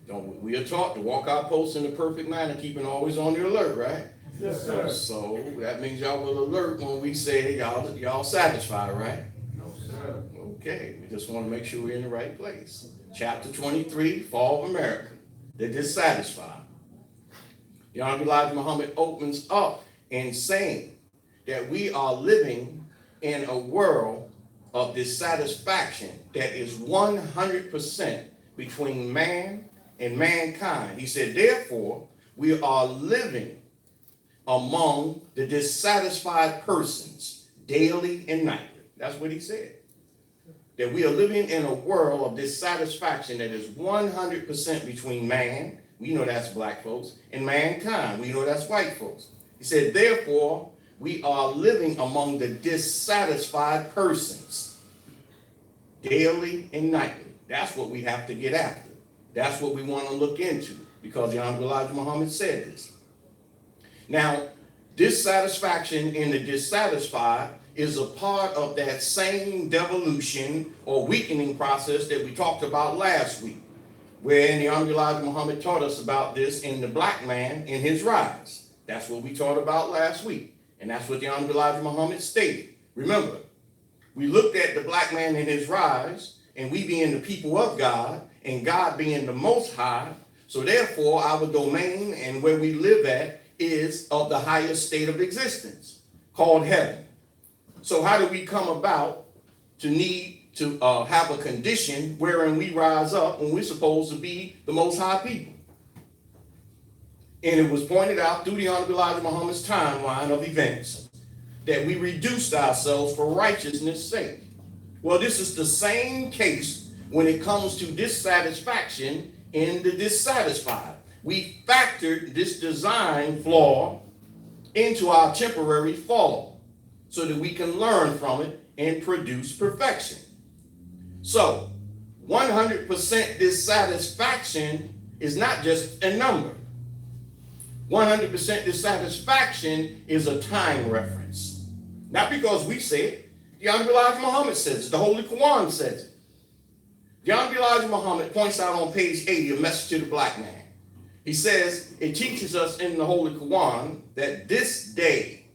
Speaker 4: We are taught to walk our posts in a perfect manner, keeping always on the alert, right?
Speaker 3: Yes, sir.
Speaker 4: So that means y'all will alert when we say y'all satisfied, right?
Speaker 3: No, sir.
Speaker 4: Okay, we just want to make sure we're in the right place. Chapter 23, Fall of America, the dissatisfied. The Honorable Elijah Muhammad opens up in saying that we are living in a world of dissatisfaction that is 100% between man and mankind. He said, therefore, we are living among the dissatisfied persons daily and nightly. That's what he said. That we are living in a world of dissatisfaction that is 100% between man, we know that's black folks, and mankind, we know that's white folks. He said, therefore, we are living among the dissatisfied persons daily and nightly. That's what we have to get after. That's what we want to look into, because the Honorable Elijah Muhammad said this. Now, dissatisfaction in the dissatisfied is a part of that same devolution or weakening process that we talked about last week, where the Honorable Elijah Muhammad taught us about this in the black man in his rise. That's what we taught about last week, and that's what the Honorable Elijah Muhammad stated. Remember, we looked at the black man in his rise, and we being the people of God, and God being the Most High, so therefore our domain and where we live at is of the highest state of existence, called heaven. So how do we come about to need to have a condition wherein we rise up when we're supposed to be the Most High people? And it was pointed out through the Honorable Elijah Muhammad's timeline of events that we reduced ourselves for righteousness' sake. Well, this is the same case when it comes to dissatisfaction in the dissatisfied. We factored this design flaw into our temporary fall so that we can learn from it and produce perfection. So 100% dissatisfaction is not just a number. 100% dissatisfaction is a time reference. Not because we say it. The Honorable Elijah Muhammad says it. The Holy Quran says it. The Honorable Elijah Muhammad points out on page 80 a message to the black man. He says, it teaches us in the Holy Quran that this day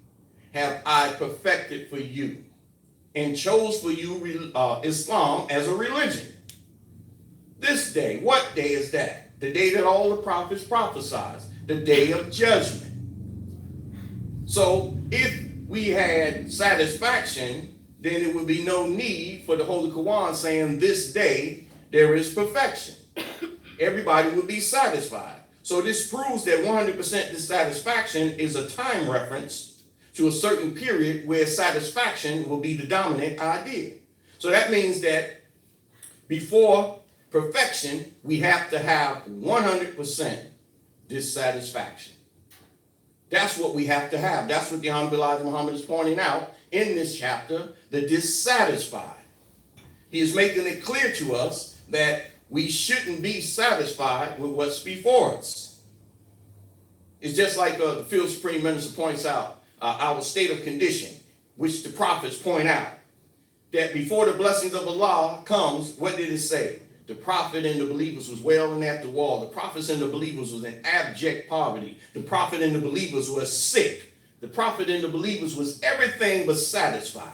Speaker 4: have I perfected for you and chose for you Islam as a religion. This day, what day is that? The day that all the prophets prophesied, the day of judgment. So if we had satisfaction, then it would be no need for the Holy Quran saying this day there is perfection. Everybody would be satisfied. So this proves that 100% dissatisfaction is a time reference to a certain period where satisfaction will be the dominant idea. So that means that before perfection, we have to have 100% dissatisfaction. That's what we have to have. That's what the Honorable Elijah Muhammad is pointing out in this chapter, the dissatisfied. He is making it clear to us that we shouldn't be satisfied with what's before us. It's just like the Field Supreme Minister points out, our state of condition, which the prophets point out, that before the blessings of Allah comes, what did it say? The prophet and the believers was wailing at the wall. The prophets and the believers was in abject poverty. The prophet and the believers was sick. The prophet and the believers was everything but satisfied.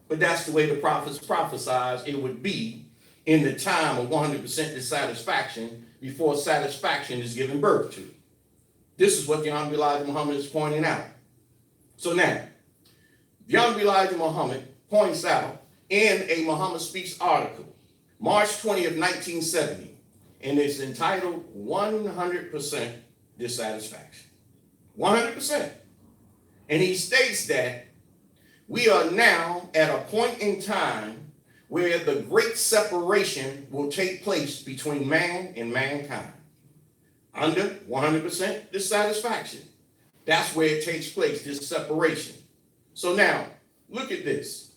Speaker 4: But that's the way the prophets prophesied it would be in the time of 100% dissatisfaction before satisfaction is given birth to. This is what the Honorable Elijah Muhammad is pointing out. So now, the Honorable Elijah Muhammad points out in a Muhammad Speaks article, March 20th, 1970, and it's entitled 100% Dissatisfaction. 100%. And he states that we are now at a point in time where the great separation will take place between man and mankind. Under 100% dissatisfaction. That's where it takes place, this separation. So now, look at this.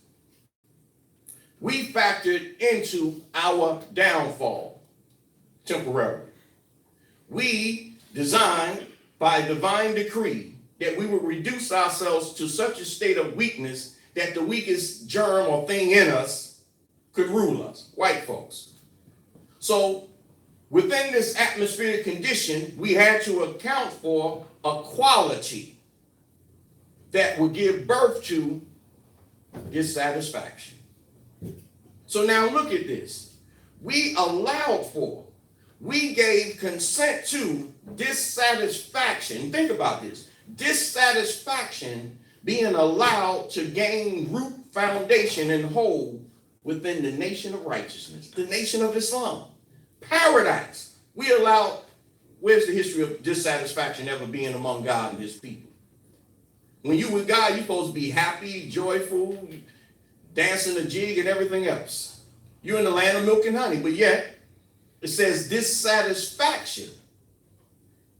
Speaker 4: We factored into our downfall temporarily. We designed by divine decree that we would reduce ourselves to such a state of weakness that the weakest germ or thing in us could rule us, white folks. So within this atmospheric condition, we had to account for a quality that would give birth to dissatisfaction. So now look at this. We allowed for, we gave consent to dissatisfaction. Think about this. Dissatisfaction being allowed to gain root, foundation, and hold within the nation of righteousness, the nation of Islam. Paradise. We allowed, where's the history of dissatisfaction ever being among God and his people? When you with God, you're supposed to be happy, joyful, dancing a jig and everything else. You're in the land of milk and honey, but yet it says dissatisfaction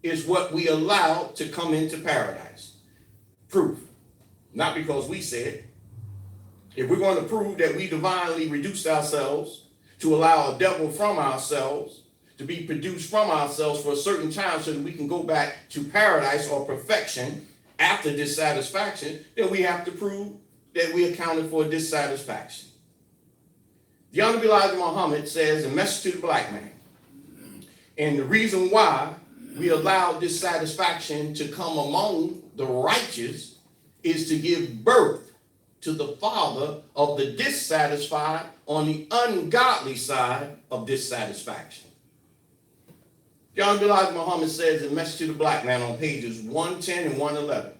Speaker 4: is what we allowed to come into paradise. Proof. Not because we said. If we're going to prove that we divinely reduced ourselves to allow a devil from ourselves to be produced from ourselves for a certain time so that we can go back to paradise or perfection after dissatisfaction, then we have to prove that we accounted for dissatisfaction. The Honorable Elijah Muhammad says in Message to the Black Man, and the reason why we allow dissatisfaction to come among the righteous is to give birth to the father of the dissatisfied on the ungodly side of dissatisfaction. John Elijah Muhammad says in Message to the Black Man on pages 110 and 111,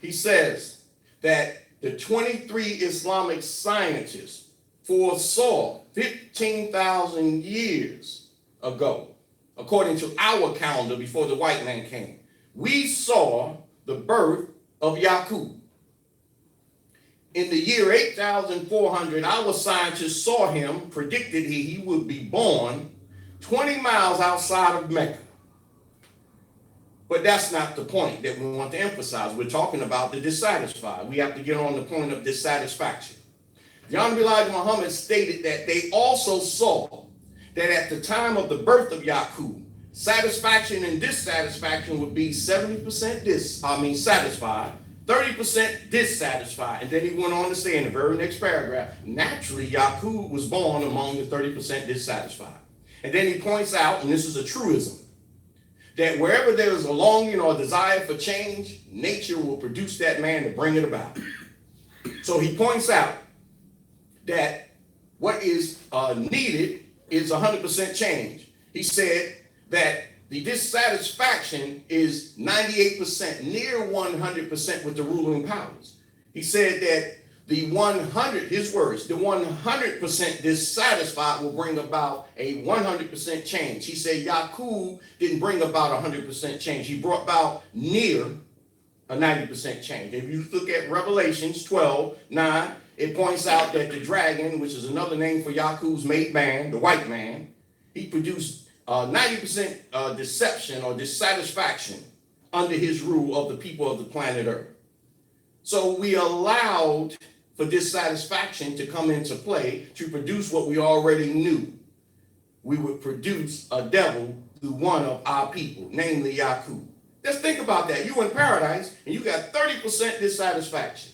Speaker 4: he says that the 23 Islamic scientists foresaw 15,000 years ago, according to our calendar before the white man came, we saw the birth of Yaqub. In the year 8,400, our scientists saw him, predicted he would be born 20 miles outside of Mecca. But that's not the point that we want to emphasize. We're talking about the dissatisfied. We have to get on the point of dissatisfaction. The Honorable Elijah Muhammad stated that they also saw that at the time of the birth of Yaqub, satisfaction and dissatisfaction would be 70% satisfied, 30% dissatisfied. And then he went on to say in the very next paragraph, naturally, Yaqub was born among the 30% dissatisfied. And then he points out, and this is a truism, that wherever there is a longing or a desire for change, nature will produce that man to bring it about. So he points out that what is needed is 100% change. He said that the dissatisfaction is 98%, near 100% with the ruling powers. He said that the 100, his words, the 100% dissatisfied will bring about a 100% change. He said Yaqub didn't bring about 100% change. He brought about near a 90% change. If you look at Revelations 12:9, it points out that the dragon, which is another name for Yaqub's mate man, the white man, he produced 90% deception or dissatisfaction under his rule of the people of the planet Earth. So we allowed for dissatisfaction to come into play to produce what we already knew. We would produce a devil through one of our people, namely Yaqub. Just think about that. You in paradise and you got 30% dissatisfaction.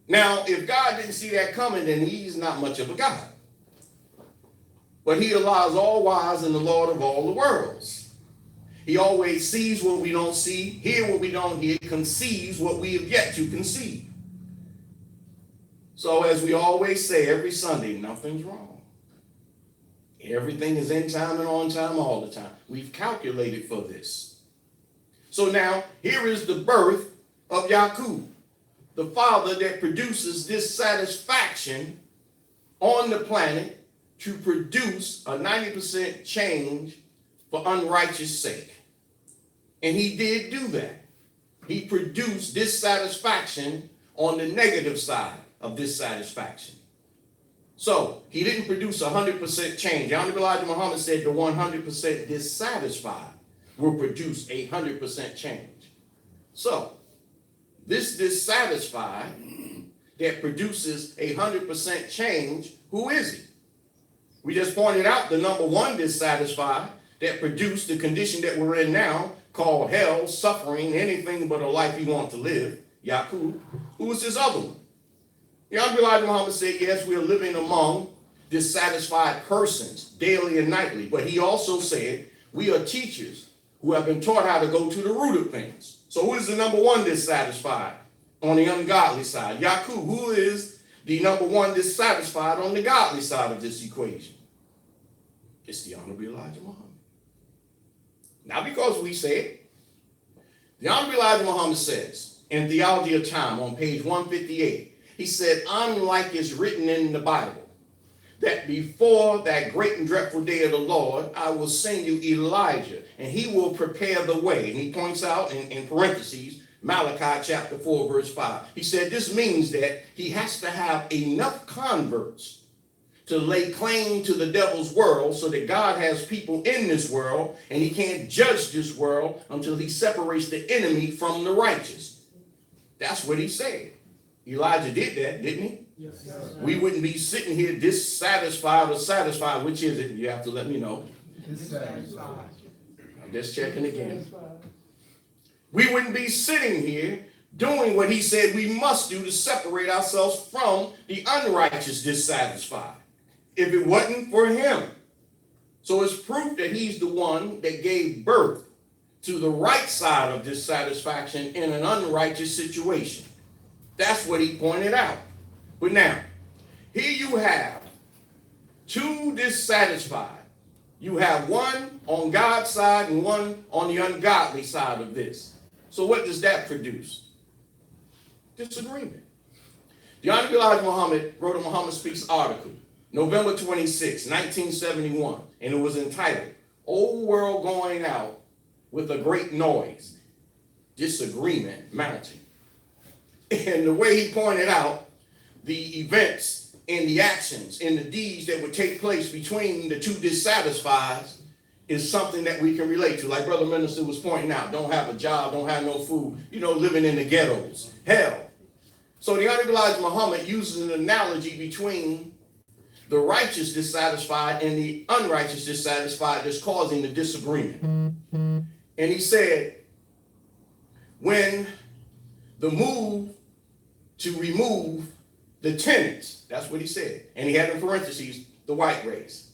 Speaker 4: Now, if God didn't see that coming, then he's not much of a God. But he allows all wise and the Lord of all the worlds. He always sees what we don't see, hear what we don't hear, conceives what we have yet to conceive. So as we always say every Sunday, nothing's wrong. Everything is in time and on time all the time. We've calculated for this. So now here is the birth of Yaqub, the father that produces dissatisfaction on the planet to produce a 90% change for unrighteous sake. And he did do that. He produced dissatisfaction on the negative side of dissatisfaction. So he didn't produce 100% change. Honorable Elijah Muhammad said the 100% dissatisfied will produce 100% change. So this dissatisfied that produces 100% change, who is he? We just pointed out the number one dissatisfied that produced the condition that we're in now, called hell, suffering, anything but a life you want to live, Yaqub. Who was this other one? The Honorable Elijah Muhammad said, yes, we are living among dissatisfied persons daily and nightly. But he also said, we are teachers who have been taught how to go to the root of things. So who is the number one dissatisfied on the ungodly side? Yaqub. Who is the number one dissatisfied on the godly side of this equation? It's the Honorable Elijah Muhammad. Not because we say it. The Honorable Elijah Muhammad says in Theology of Time on page 158, he said, unlike is written in the Bible, that before that great and dreadful day of the Lord, I will send you Elijah, and he will prepare the way. And he points out in parentheses, Malachi chapter 4, verse 5. He said this means that he has to have enough converts to lay claim to the devil's world so that God has people in this world and he can't judge this world until he separates the enemy from the righteous. That's what he said. Elijah did that, didn't he?
Speaker 3: Yes, sir.
Speaker 4: We wouldn't be sitting here dissatisfied or satisfied. Which is it? You have to let me know.
Speaker 3: Dissatisfied.
Speaker 4: I'm just checking again. We wouldn't be sitting here doing what he said we must do to separate ourselves from the unrighteous dissatisfied if it wasn't for him. So it's proof that he's the one that gave birth to the right side of dissatisfaction in an unrighteous situation. That's what he pointed out. But now, here you have two dissatisfied. You have one on God's side and one on the ungodly side of this. So what does that produce? Disagreement. The Honorable Elijah Muhammad wrote a Muhammad Speaks article, November 26, 1971, and it was entitled, Old World Going Out with a Great Noise, Disagreement Mounting. And the way he pointed out the events and the actions and the deeds that would take place between the two dissatisfied is something that we can relate to. Like Brother Minister was pointing out, don't have a job, don't have no food, living in the ghettos, hell. So the Honorable Elijah Muhammad uses an analogy between the righteous dissatisfied and the unrighteous dissatisfied that's causing the disagreement. And he said, when the move to remove the tenants, that's what he said. And he had in parentheses, the white race.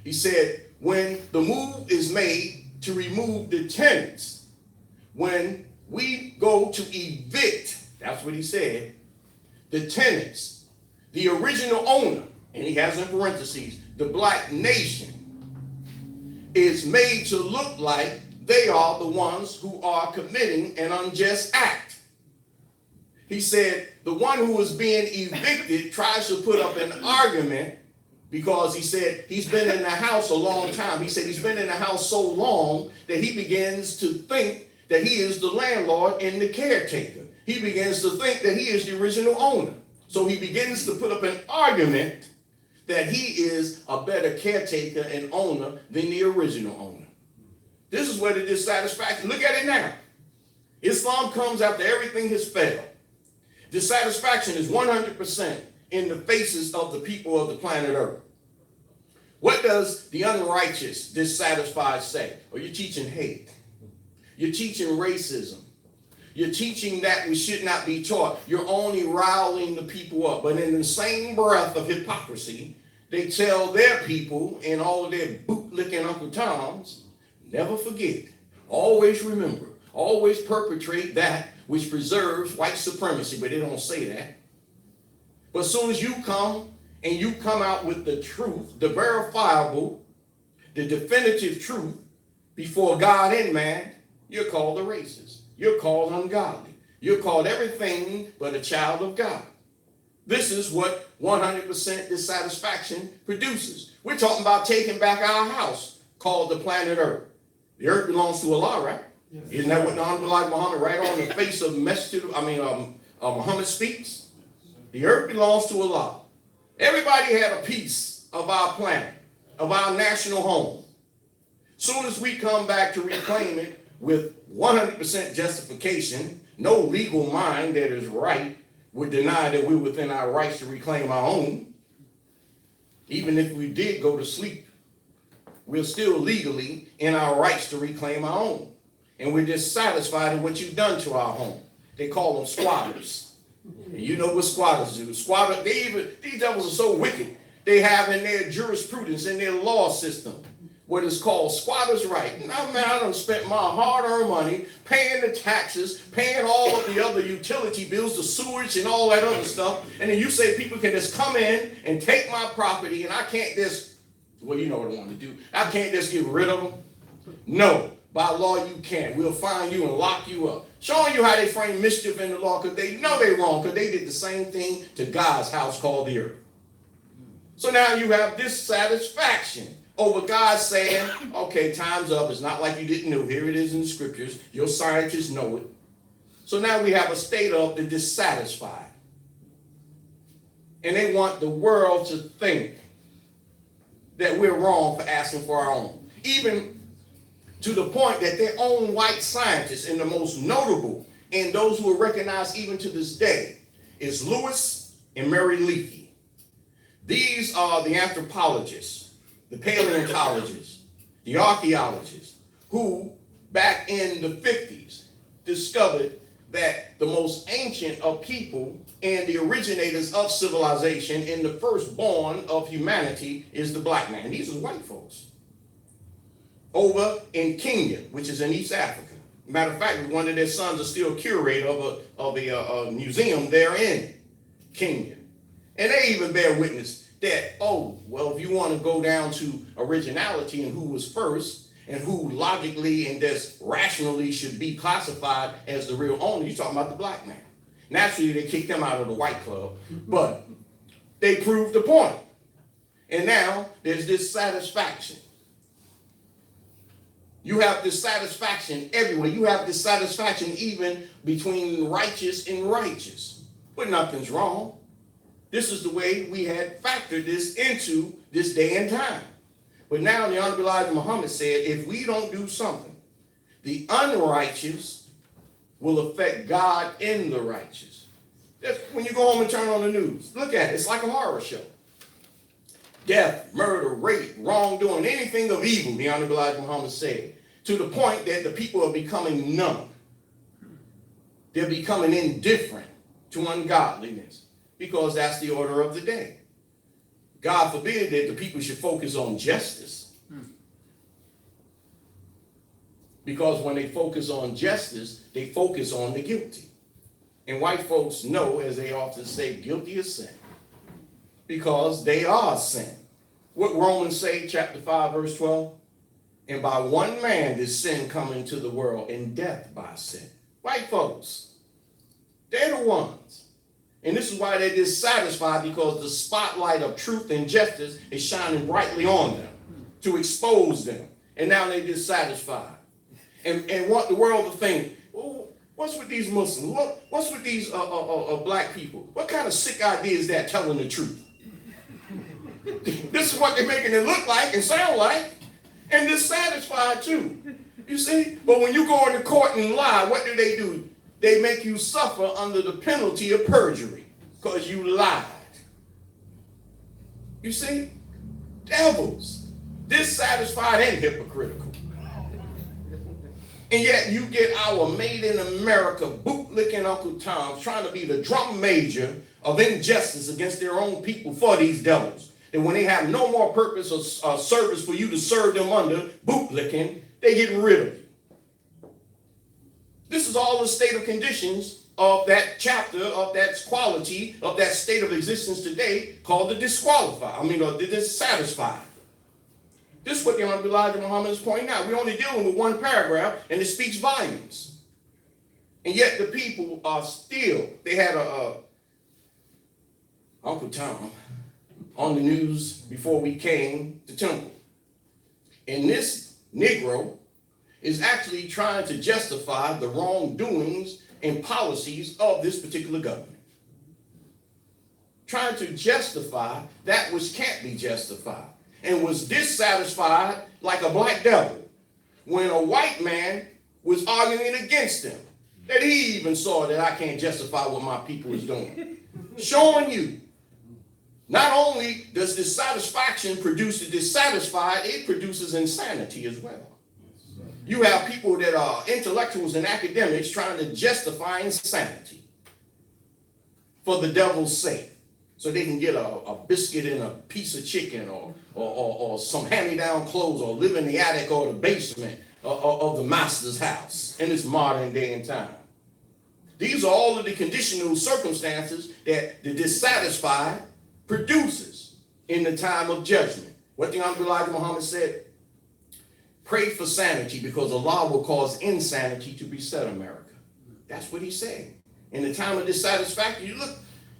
Speaker 4: He said, when the move is made to remove the tenants, when we go to evict, that's what he said, the tenants, the original owner, and he has in parentheses, the black nation, is made to look like they are the ones who are committing an unjust act. He said, the one who is being evicted tries to put up an argument because he said he's been in the house a long time. He said he's been in the house so long that he begins to think that he is the landlord and the caretaker. He begins to think that he is the original owner. So he begins to put up an argument that he is a better caretaker and owner than the original owner. This is where the dissatisfaction, look at it now. Islam comes after everything has failed. Dissatisfaction is 100% in the faces of the people of the planet Earth. What does the unrighteous, dissatisfied say? Oh, you're teaching hate. You're teaching racism. You're teaching that we should not be taught. You're only riling the people up. But in the same breath of hypocrisy, they tell their people in all of their bootlicking Uncle Toms, never forget, always remember, always perpetrate that which preserves white supremacy, but they don't say that. But as soon as you come and you come out with the truth, the verifiable, the definitive truth before God and man, you're called a racist. You're called ungodly. You're called everything but a child of God. This is what 100% dissatisfaction produces. We're talking about taking back our house called the planet Earth. The earth belongs to Allah, right? Yes. Isn't that what the Honorable Elijah Muhammad right on the face of Muhammad speaks? The earth belongs to Allah. Everybody had a piece of our planet, of our national home. Soon as we come back to reclaim it with 100% justification, no legal mind that is right would deny that we're within our rights to reclaim our own. Even if we did go to sleep, we're still legally in our rights to reclaim our own. And we're dissatisfied in what you've done to our home. They call them squatters. And you know what squatters do. These devils are so wicked. They have in their jurisprudence, in their law system, what is called squatters' right. Now, man, I done spent my hard-earned money paying the taxes, paying all of the other utility bills, the sewage and all that other stuff. And then you say people can just come in and take my property and I can't just, well, you know what I want to do. I can't just get rid of them. No, by law you can't. We'll fine you and lock you up. Showing you how they frame mischief in the law because they know they're wrong because they did the same thing to God's house called the earth. So now you have dissatisfaction over God saying, okay, time's up. It's not like you didn't know. Here it is in the scriptures. Your scientists know it. So now we have a state of the dissatisfied. And they want the world to think that we're wrong for asking for our own. Even to the point that their own white scientists, and the most notable, and those who are recognized even to this day, is Lewis and Mary Leakey. These are the anthropologists, the paleontologists, the archaeologists, who back in the 50s discovered that the most ancient of people and the originators of civilization and the firstborn of humanity is the black man. These are white folks. Over in Kenya, which is in East Africa. Matter of fact, one of their sons is still curator of a museum there in Kenya. And they even bear witness that, oh, well, if you want to go down to originality and who was first and who logically and just rationally should be classified as the real owner, you're talking about the black man. Naturally, they kicked them out of the white club, but they proved the point. And now there's this satisfaction. You have dissatisfaction everywhere. You have dissatisfaction even between righteous and righteous. But nothing's wrong. This is the way we had factored this into this day and time. But now the Honorable Elijah Muhammad said, if we don't do something, the unrighteous will affect God in the righteous. That's when you go home and turn on the news. Look at it. It's like a horror show. Death, murder, rape, wrongdoing, anything of evil, the Honorable Elijah Muhammad said, to the point that the people are becoming numb. They're becoming indifferent to ungodliness because that's the order of the day. God forbid that the people should focus on justice. Because when they focus on justice, they focus on the guilty. And white folks know, as they often say, guilty is sin. Because they are sin. What Romans say, chapter 5, verse 12? And by one man did sin come into the world, and death by sin. White folks, they're the ones. And this is why they're dissatisfied, because the spotlight of truth and justice is shining brightly on them to expose them. And now they're dissatisfied. And want the world to think, oh, what's with these Muslims? What's with these black people? What kind of sick idea is that, telling the truth? This is what they're making it look like and sound like. And dissatisfied too. You see? But when you go into court and lie, what do? They make you suffer under the penalty of perjury because you lied. You see? Devils. Dissatisfied and hypocritical. And yet you get our made in America bootlicking Uncle Toms trying to be the drum major of injustice against their own people for these devils. And when they have no more purpose or service for you to serve them under, bootlicking, they get rid of you. This is all the state of conditions of that chapter, of that quality, of that state of existence today called the the dissatisfied. This is what the Honorable Elijah Muhammad is pointing out. We're only dealing with one paragraph, and it speaks volumes. And yet the people are still, they had Uncle Tom on the news before we came to Temple. And this Negro is actually trying to justify the wrongdoings and policies of this particular government. Trying to justify that which can't be justified. And was dissatisfied like a black devil when a white man was arguing against him. That he even saw that I can't justify what my people is doing. Showing you, not only does dissatisfaction produce the dissatisfied, it produces insanity as well. You have people that are intellectuals and academics trying to justify insanity for the devil's sake. So they can get a biscuit and a piece of chicken or some hand-me-down clothes or live in the attic or the basement of the master's house in this modern day and time. These are all of the conditional circumstances that the dissatisfied produces in the time of judgment. What the Honorable Elijah Muhammad said, pray for sanity because Allah will cause insanity to beset America. That's what he said. In the time of dissatisfaction, you look,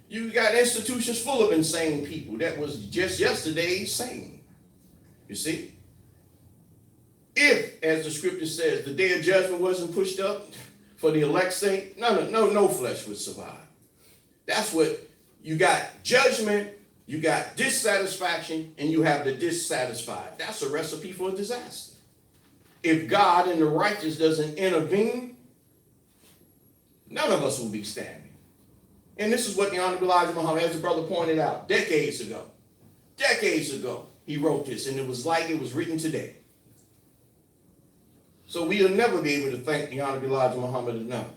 Speaker 4: you got institutions full of insane people that was just yesterday sane. You see? If, as the scripture says, the day of judgment wasn't pushed up for the elect's sake, no flesh would survive. That's what You got judgment, you got dissatisfaction, and you have the dissatisfied. That's a recipe for a disaster. If God and the righteous doesn't intervene, none of us will be standing. And this is what the Honorable Elijah Muhammad, as the brother pointed out, decades ago, he wrote this, and it was like it was written today. So we'll never be able to thank the Honorable Elijah Muhammad enough.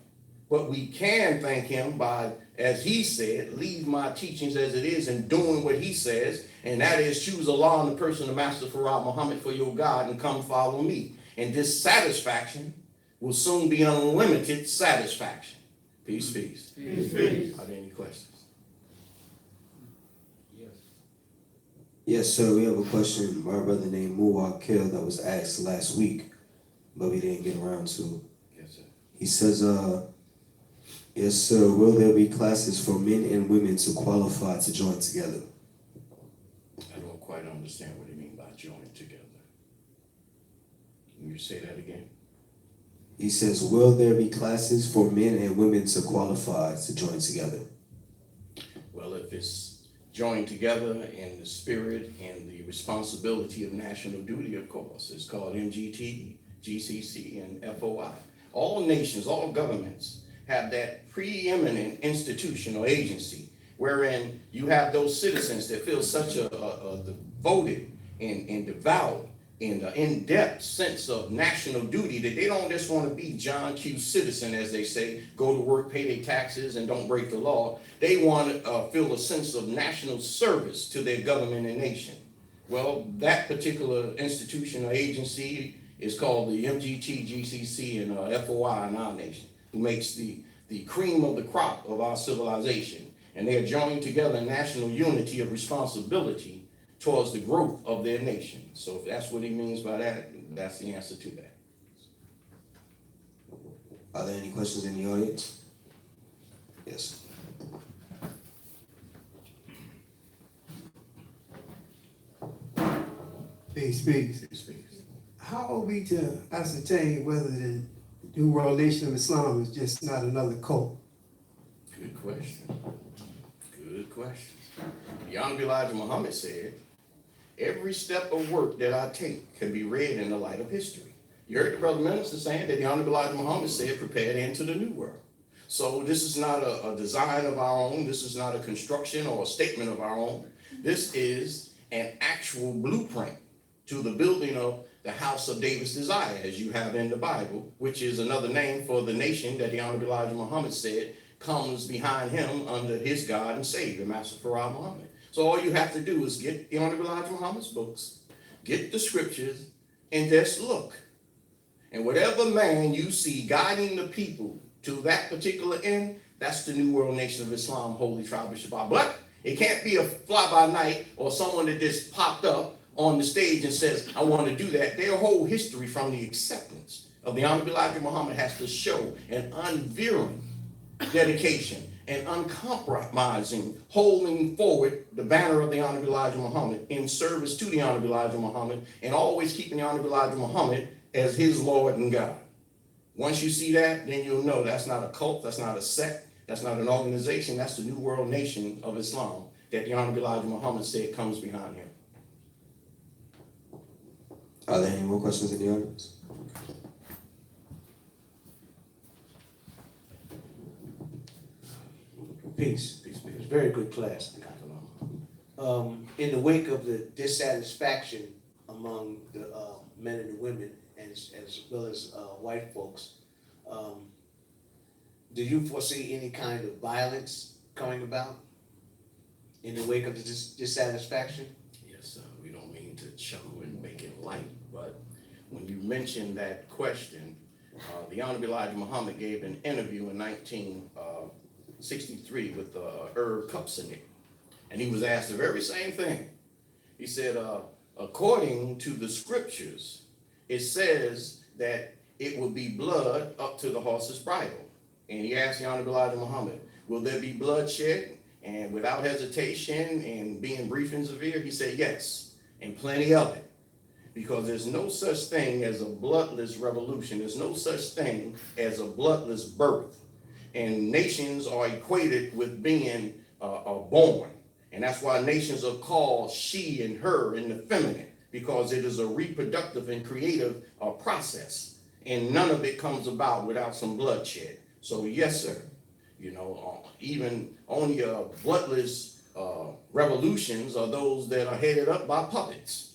Speaker 4: But we can thank him by, as he said, leave my teachings as it is and doing what he says, and that is choose Allah and the person of Master Farad Muhammad for your God and come follow me. And dissatisfaction will soon be unlimited satisfaction. Peace, peace.
Speaker 3: Peace, peace.
Speaker 4: Are there any questions?
Speaker 5: Yes, sir. We have a question by a brother named Muwak Kill that was asked last week, but we didn't get around to.
Speaker 4: Yes, sir.
Speaker 5: He says, yes, sir, will there be classes for men and women to qualify to join together?
Speaker 4: I don't quite understand what you mean by joining together. Can you say that again?
Speaker 5: He says, will there be classes for men and women to qualify to join together?
Speaker 4: Well, if it's joined together in the spirit and the responsibility of national duty, of course, it's called MGT, GCC, and FOI. All nations, all governments have that preeminent institution or agency wherein you have those citizens that feel such a devoted and devout and in-depth sense of national duty that they don't just want to be John Q. citizen, as they say, go to work, pay their taxes, and don't break the law. They want to feel a sense of national service to their government and nation. Well, that particular institution or agency is called the MGT, GCC, and FOI in our nation, who makes the cream of the crop of our civilization. And they are joined together in national unity of responsibility towards the growth of their nation. So if that's what he means by that, that's the answer to that.
Speaker 5: Are there any questions in the audience? Yes.
Speaker 6: Peace, peace. How are we to ascertain whether the New World Nation of Islam is just not another cult?
Speaker 4: Good question. Good question. The Honorable Elijah Muhammad said, every step of work that I take can be read in the light of history. You heard the brother minister saying that the Honorable Elijah Muhammad said, prepare to enter the new world. So this is not a design of our own. This is not a construction or a statement of our own. This is an actual blueprint to the building of the house of David's desire, as you have in the Bible, which is another name for the nation that the Honorable Elijah Muhammad said comes behind him under his God and Savior, Master Farad Muhammad. So all you have to do is get the Honorable Elijah Muhammad's books, get the scriptures, and just look. And whatever man you see guiding the people to that particular end, that's the New World Nation of Islam, Holy Tribe of Shabbat. But it can't be a fly-by-night or someone that just popped up on the stage and says, I want to do that. Their whole history from the acceptance of the Honorable Elijah Muhammad has to show an unveering dedication and uncompromising holding forward the banner of the Honorable Elijah Muhammad in service to the Honorable Elijah Muhammad, and always keeping the Honorable Elijah Muhammad as his Lord and God. Once you see that, then you'll know that's not a cult, that's not a sect, that's not an organization, that's the New World Nation of Islam that the Honorable Elijah Muhammad said comes behind him.
Speaker 5: Are there any more questions in the audience?
Speaker 7: Peace. Very good class. In the wake of the dissatisfaction among the men and the women, as well as white folks, do you foresee any kind of violence coming about in the wake of the dissatisfaction?
Speaker 4: Yes, we don't mean to chuckle and make it light, but when you mentioned that question, the Honorable Elijah Muhammad gave an interview in 1963 with Herb Kupsinik, and he was asked the very same thing. He said, according to the scriptures, it says that it will be blood up to the horse's bridle. And he asked the Honorable Elijah Muhammad, will there be bloodshed? And without hesitation and being brief and severe, he said yes, and plenty of it. Because there's no such thing as a bloodless revolution. There's no such thing as a bloodless birth. And nations are equated with being are born. And that's why nations are called she and her in the feminine, because it is a reproductive and creative process. And none of it comes about without some bloodshed. So yes, sir, you know, even on your bloodless revolutions are those that are headed up by puppets.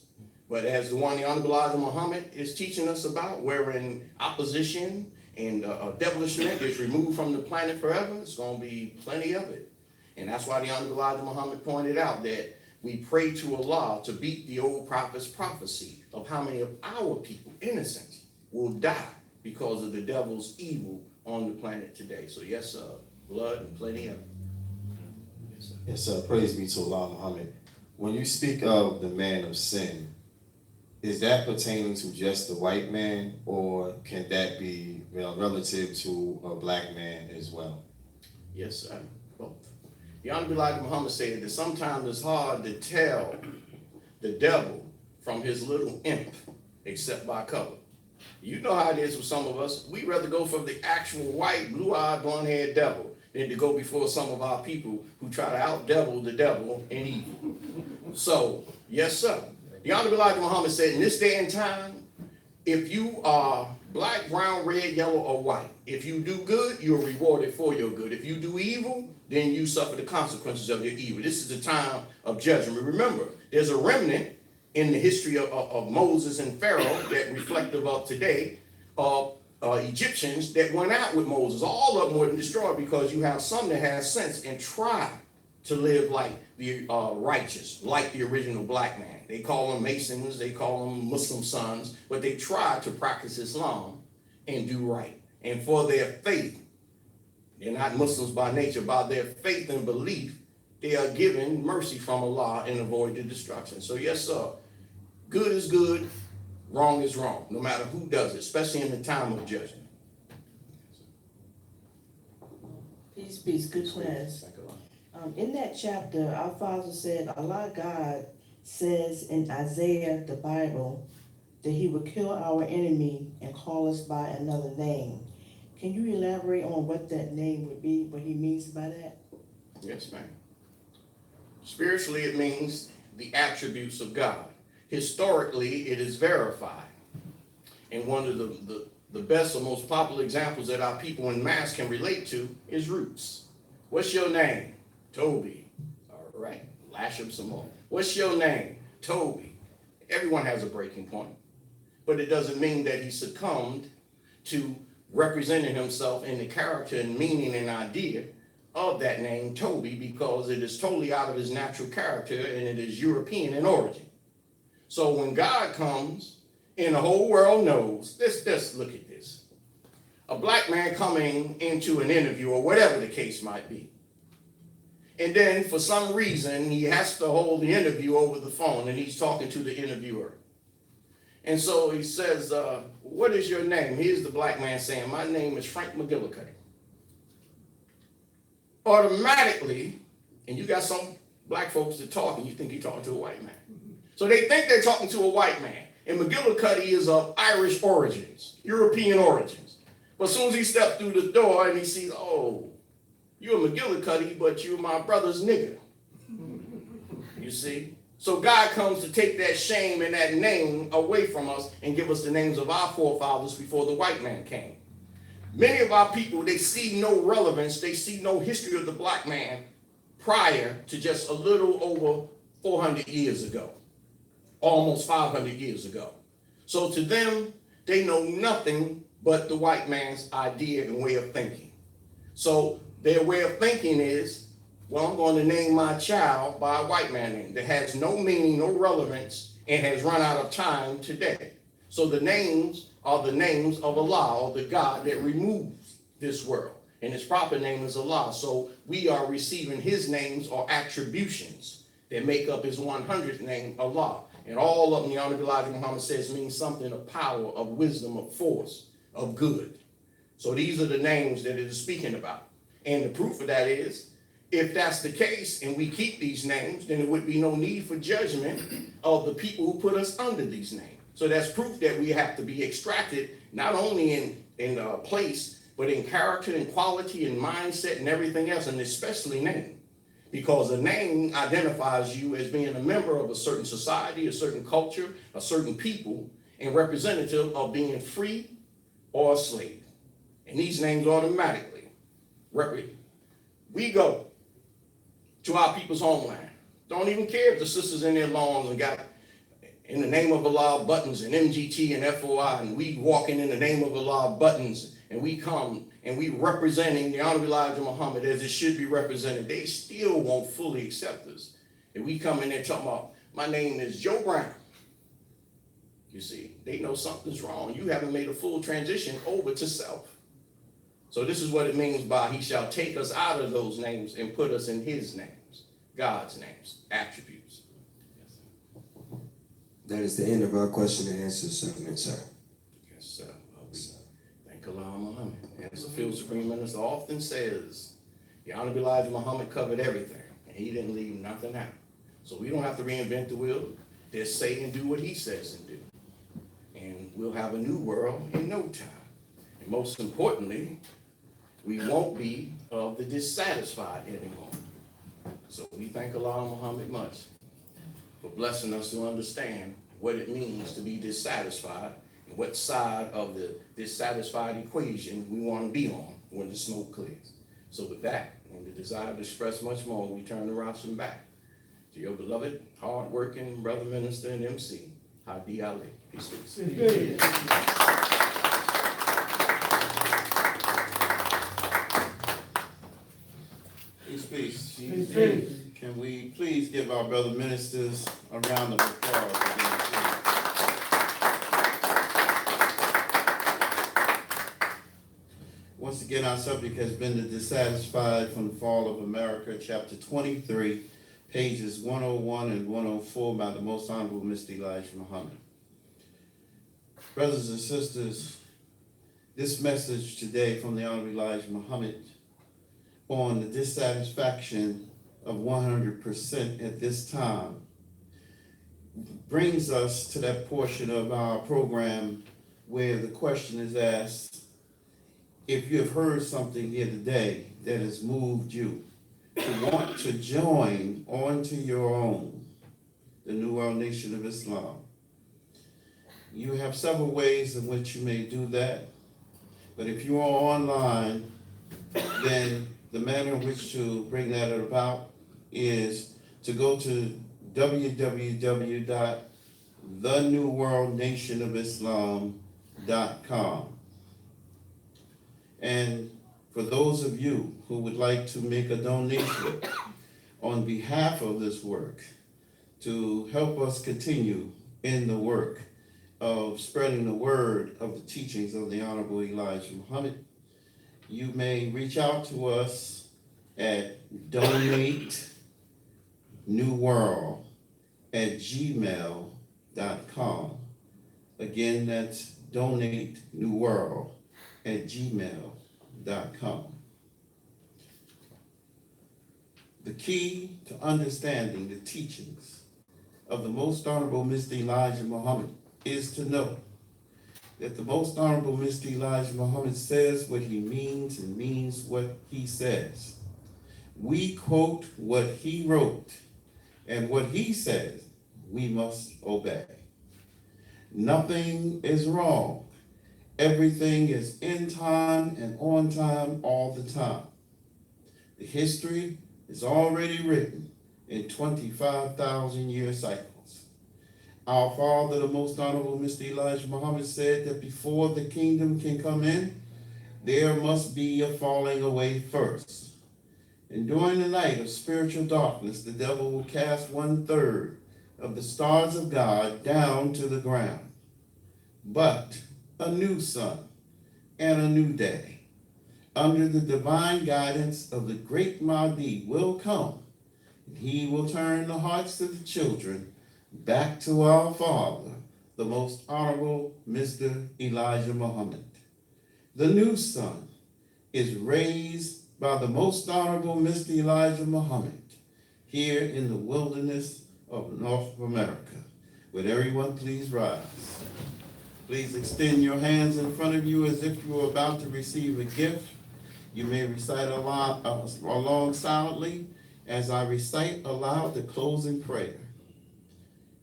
Speaker 4: But as the one the Honorable Elijah Muhammad is teaching us about, wherein opposition and devilishment is removed from the planet forever, it's going to be plenty of it. And that's why the Honorable Elijah Muhammad pointed out that we pray to Allah to beat the old prophet's prophecy of how many of our people, innocent, will die because of the devil's evil on the planet today. So yes, sir, blood and plenty of it. Yes, sir.
Speaker 8: Yes, sir. Praise be to Allah Muhammad. When you speak of the man of sin, is that pertaining to just the white man, or can that be relative to a black man as well?
Speaker 4: Yes, sir. Both. The Honorable Elijah Muhammad said that sometimes it's hard to tell the devil from his little imp, except by color. You know how it is with some of us. We'd rather go for the actual white, blue-eyed, blonde-haired devil than to go before some of our people who try to out-devil the devil in evil. So, yes, sir. The Honorable Elijah Muhammad said, in this day and time, if you are black, brown, red, yellow, or white, if you do good, you're rewarded for your good. If you do evil, then you suffer the consequences of your evil. This is the time of judgment. Remember, there's a remnant in the history of Moses and Pharaoh that reflective of today of Egyptians that went out with Moses. All of them were destroyed because you have some that have sense and try to live like the righteous, like the original black man. They call them Masons, they call them Muslim sons, but they try to practice Islam and do right. And for their faith, they're not Muslims by nature, by their faith and belief, they are given mercy from Allah and avoid the destruction. So yes, sir, good is good, wrong is wrong, no matter who does it, especially in the time of judgment.
Speaker 9: Peace, peace, good class. In that chapter, our Father said, Allah God says in Isaiah, the Bible, that he would kill our enemy and call us by another name. Can you elaborate on what that name would be, what he means by that?
Speaker 4: Yes, ma'am. Spiritually, it means the attributes of God. Historically, it is verified. And one of the best or most popular examples that our people in mass can relate to is roots. What's your name? Toby. All right, lash him some more. What's your name? Toby. Everyone has a breaking point, but it doesn't mean that he succumbed to representing himself in the character and meaning and idea of that name, Toby, because it is totally out of his natural character and it is European in origin. So when God comes and the whole world knows, let's look at this. A black man coming into an interview or whatever the case might be. And then for some reason, he has to hold the interview over the phone and he's talking to the interviewer. And so he says, what is your name? Here's the black man saying, my name is Frank McGillicuddy. Automatically, and you got some black folks that talk and you think you're talking to a white man. So they think they're talking to a white man. And McGillicuddy is of Irish origins, European origins. But as soon as he steps through the door and he sees, oh, you're McGillicuddy, but you're my brother's nigga. You see? So God comes to take that shame and that name away from us and give us the names of our forefathers before the white man came. Many of our people, they see no relevance, they see no history of the black man prior to just a little over 400 years ago, almost 500 years ago. So to them, they know nothing but the white man's idea and way of thinking. So their way of thinking is, well, I'm going to name my child by a white man name that has no meaning, no relevance, and has run out of time today. So the names are the names of Allah, or the God that removes this world. And his proper name is Allah. So we are receiving his names or attributions that make up his 100th name, Allah. And all of them, the Honorable Elijah Muhammad says, means something of power, of wisdom, of force, of good. So these are the names that it is speaking about. And the proof of that is, if that's the case and we keep these names, then there would be no need for judgment of the people who put us under these names. So that's proof that we have to be extracted, not only in place, but in character and quality and mindset and everything else, and especially name. because a name identifies you as being a member of a certain society, a certain culture, a certain people, and representative of being free or a slave. And these names automatically we go to our people's homeland. Don't even care if the sisters in their lawns and got in the name of Allah buttons and MGT and FOI, and we walking in the name of Allah buttons, and we come and we representing the Honorable Elijah Muhammad as it should be represented. They still won't fully accept us. And we come in there talking about, my name is Joe Brown. You see, they know something's wrong. You haven't made a full transition over to self. So this is what it means by he shall take us out of those names and put us in his names, God's names, attributes.
Speaker 5: That is the end of our question and answer segment, sir.
Speaker 4: Yes, sir. Well, we thank Allah Muhammad. As the field supreme minister often says, the Honorable Elijah Muhammad covered everything, and he didn't leave nothing out. So we don't have to reinvent the wheel. Just say and do what he says and do. And we'll have a new world in no time. And most importantly, we won't be of the dissatisfied anymore. So we thank Allah Muhammad much for blessing us to understand what it means to be dissatisfied and what side of the dissatisfied equation we want to be on when the smoke clears. So with that, and the desire to express much more, we turn the rostrum back to your beloved, hard-working brother minister and MC, Hadi Ali. Peace, peace.
Speaker 1: Peace, peace.
Speaker 3: Peace, peace.
Speaker 1: Can we please give our brother ministers a round of applause again, please? Once again, our subject has been the dissatisfied from the fall of America, chapter 23, pages 101 and 104 by the Most Honorable Mr. Elijah Muhammad. Brothers and sisters, this message today from the Honorable Elijah Muhammad on the dissatisfaction of 100% at this time brings us to that portion of our program where the question is asked, if you have heard something here today that has moved you to want to join onto your own, the New World Nation of Islam. You have several ways in which you may do that, but if you are online, then the manner in which to bring that about is to go to www.thenewworldnationofislam.com. And for those of you who would like to make a donation on behalf of this work to help us continue in the work of spreading the word of the teachings of the Honorable Elijah Muhammad, you may reach out to us at donatenewworld@gmail.com. Again, that's donatenewworld@gmail.com. The key to understanding the teachings of the Most Honorable Mr. Elijah Muhammad is to know that the Most Honorable Mr. Elijah Muhammad says what he means and means what he says. We quote what he wrote, and what he says, we must obey. Nothing is wrong. Everything is in time and on time all the time. The history is already written in 25,000-year cycles. Our father, the Most Honorable Mr. Elijah Muhammad, said that before the kingdom can come in, there must be a falling away first. And during the night of spiritual darkness, the devil will cast 1/3 of the stars of God down to the ground. But a new sun and a new day, under the divine guidance of the great Mahdi, will come. And he will turn the hearts of the children back to our father, the Most Honorable Mr. Elijah Muhammad. The new sun is raised by the Most Honorable Mr. Elijah Muhammad here in the wilderness of North America. Would everyone please rise? Please extend your hands in front of you as if you were about to receive a gift. You may recite along silently. as I recite aloud the closing prayer.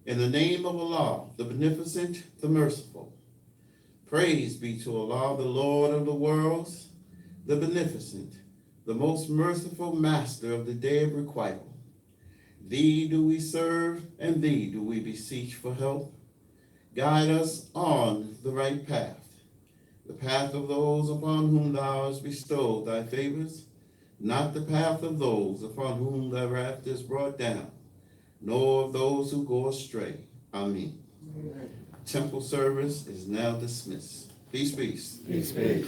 Speaker 1: In the name of Allah, the Beneficent, the Merciful. Praise be to Allah, the Lord of the worlds, the Beneficent, the most merciful Master of the day of requital. Thee do we serve, and thee do we beseech for help. Guide us on the right path, the path of those upon whom thou hast bestowed thy favors, not the path of those upon whom thy wrath is brought down, nor of those who go astray. Amen. Temple service is now dismissed. Peace, peace.
Speaker 3: Peace, peace.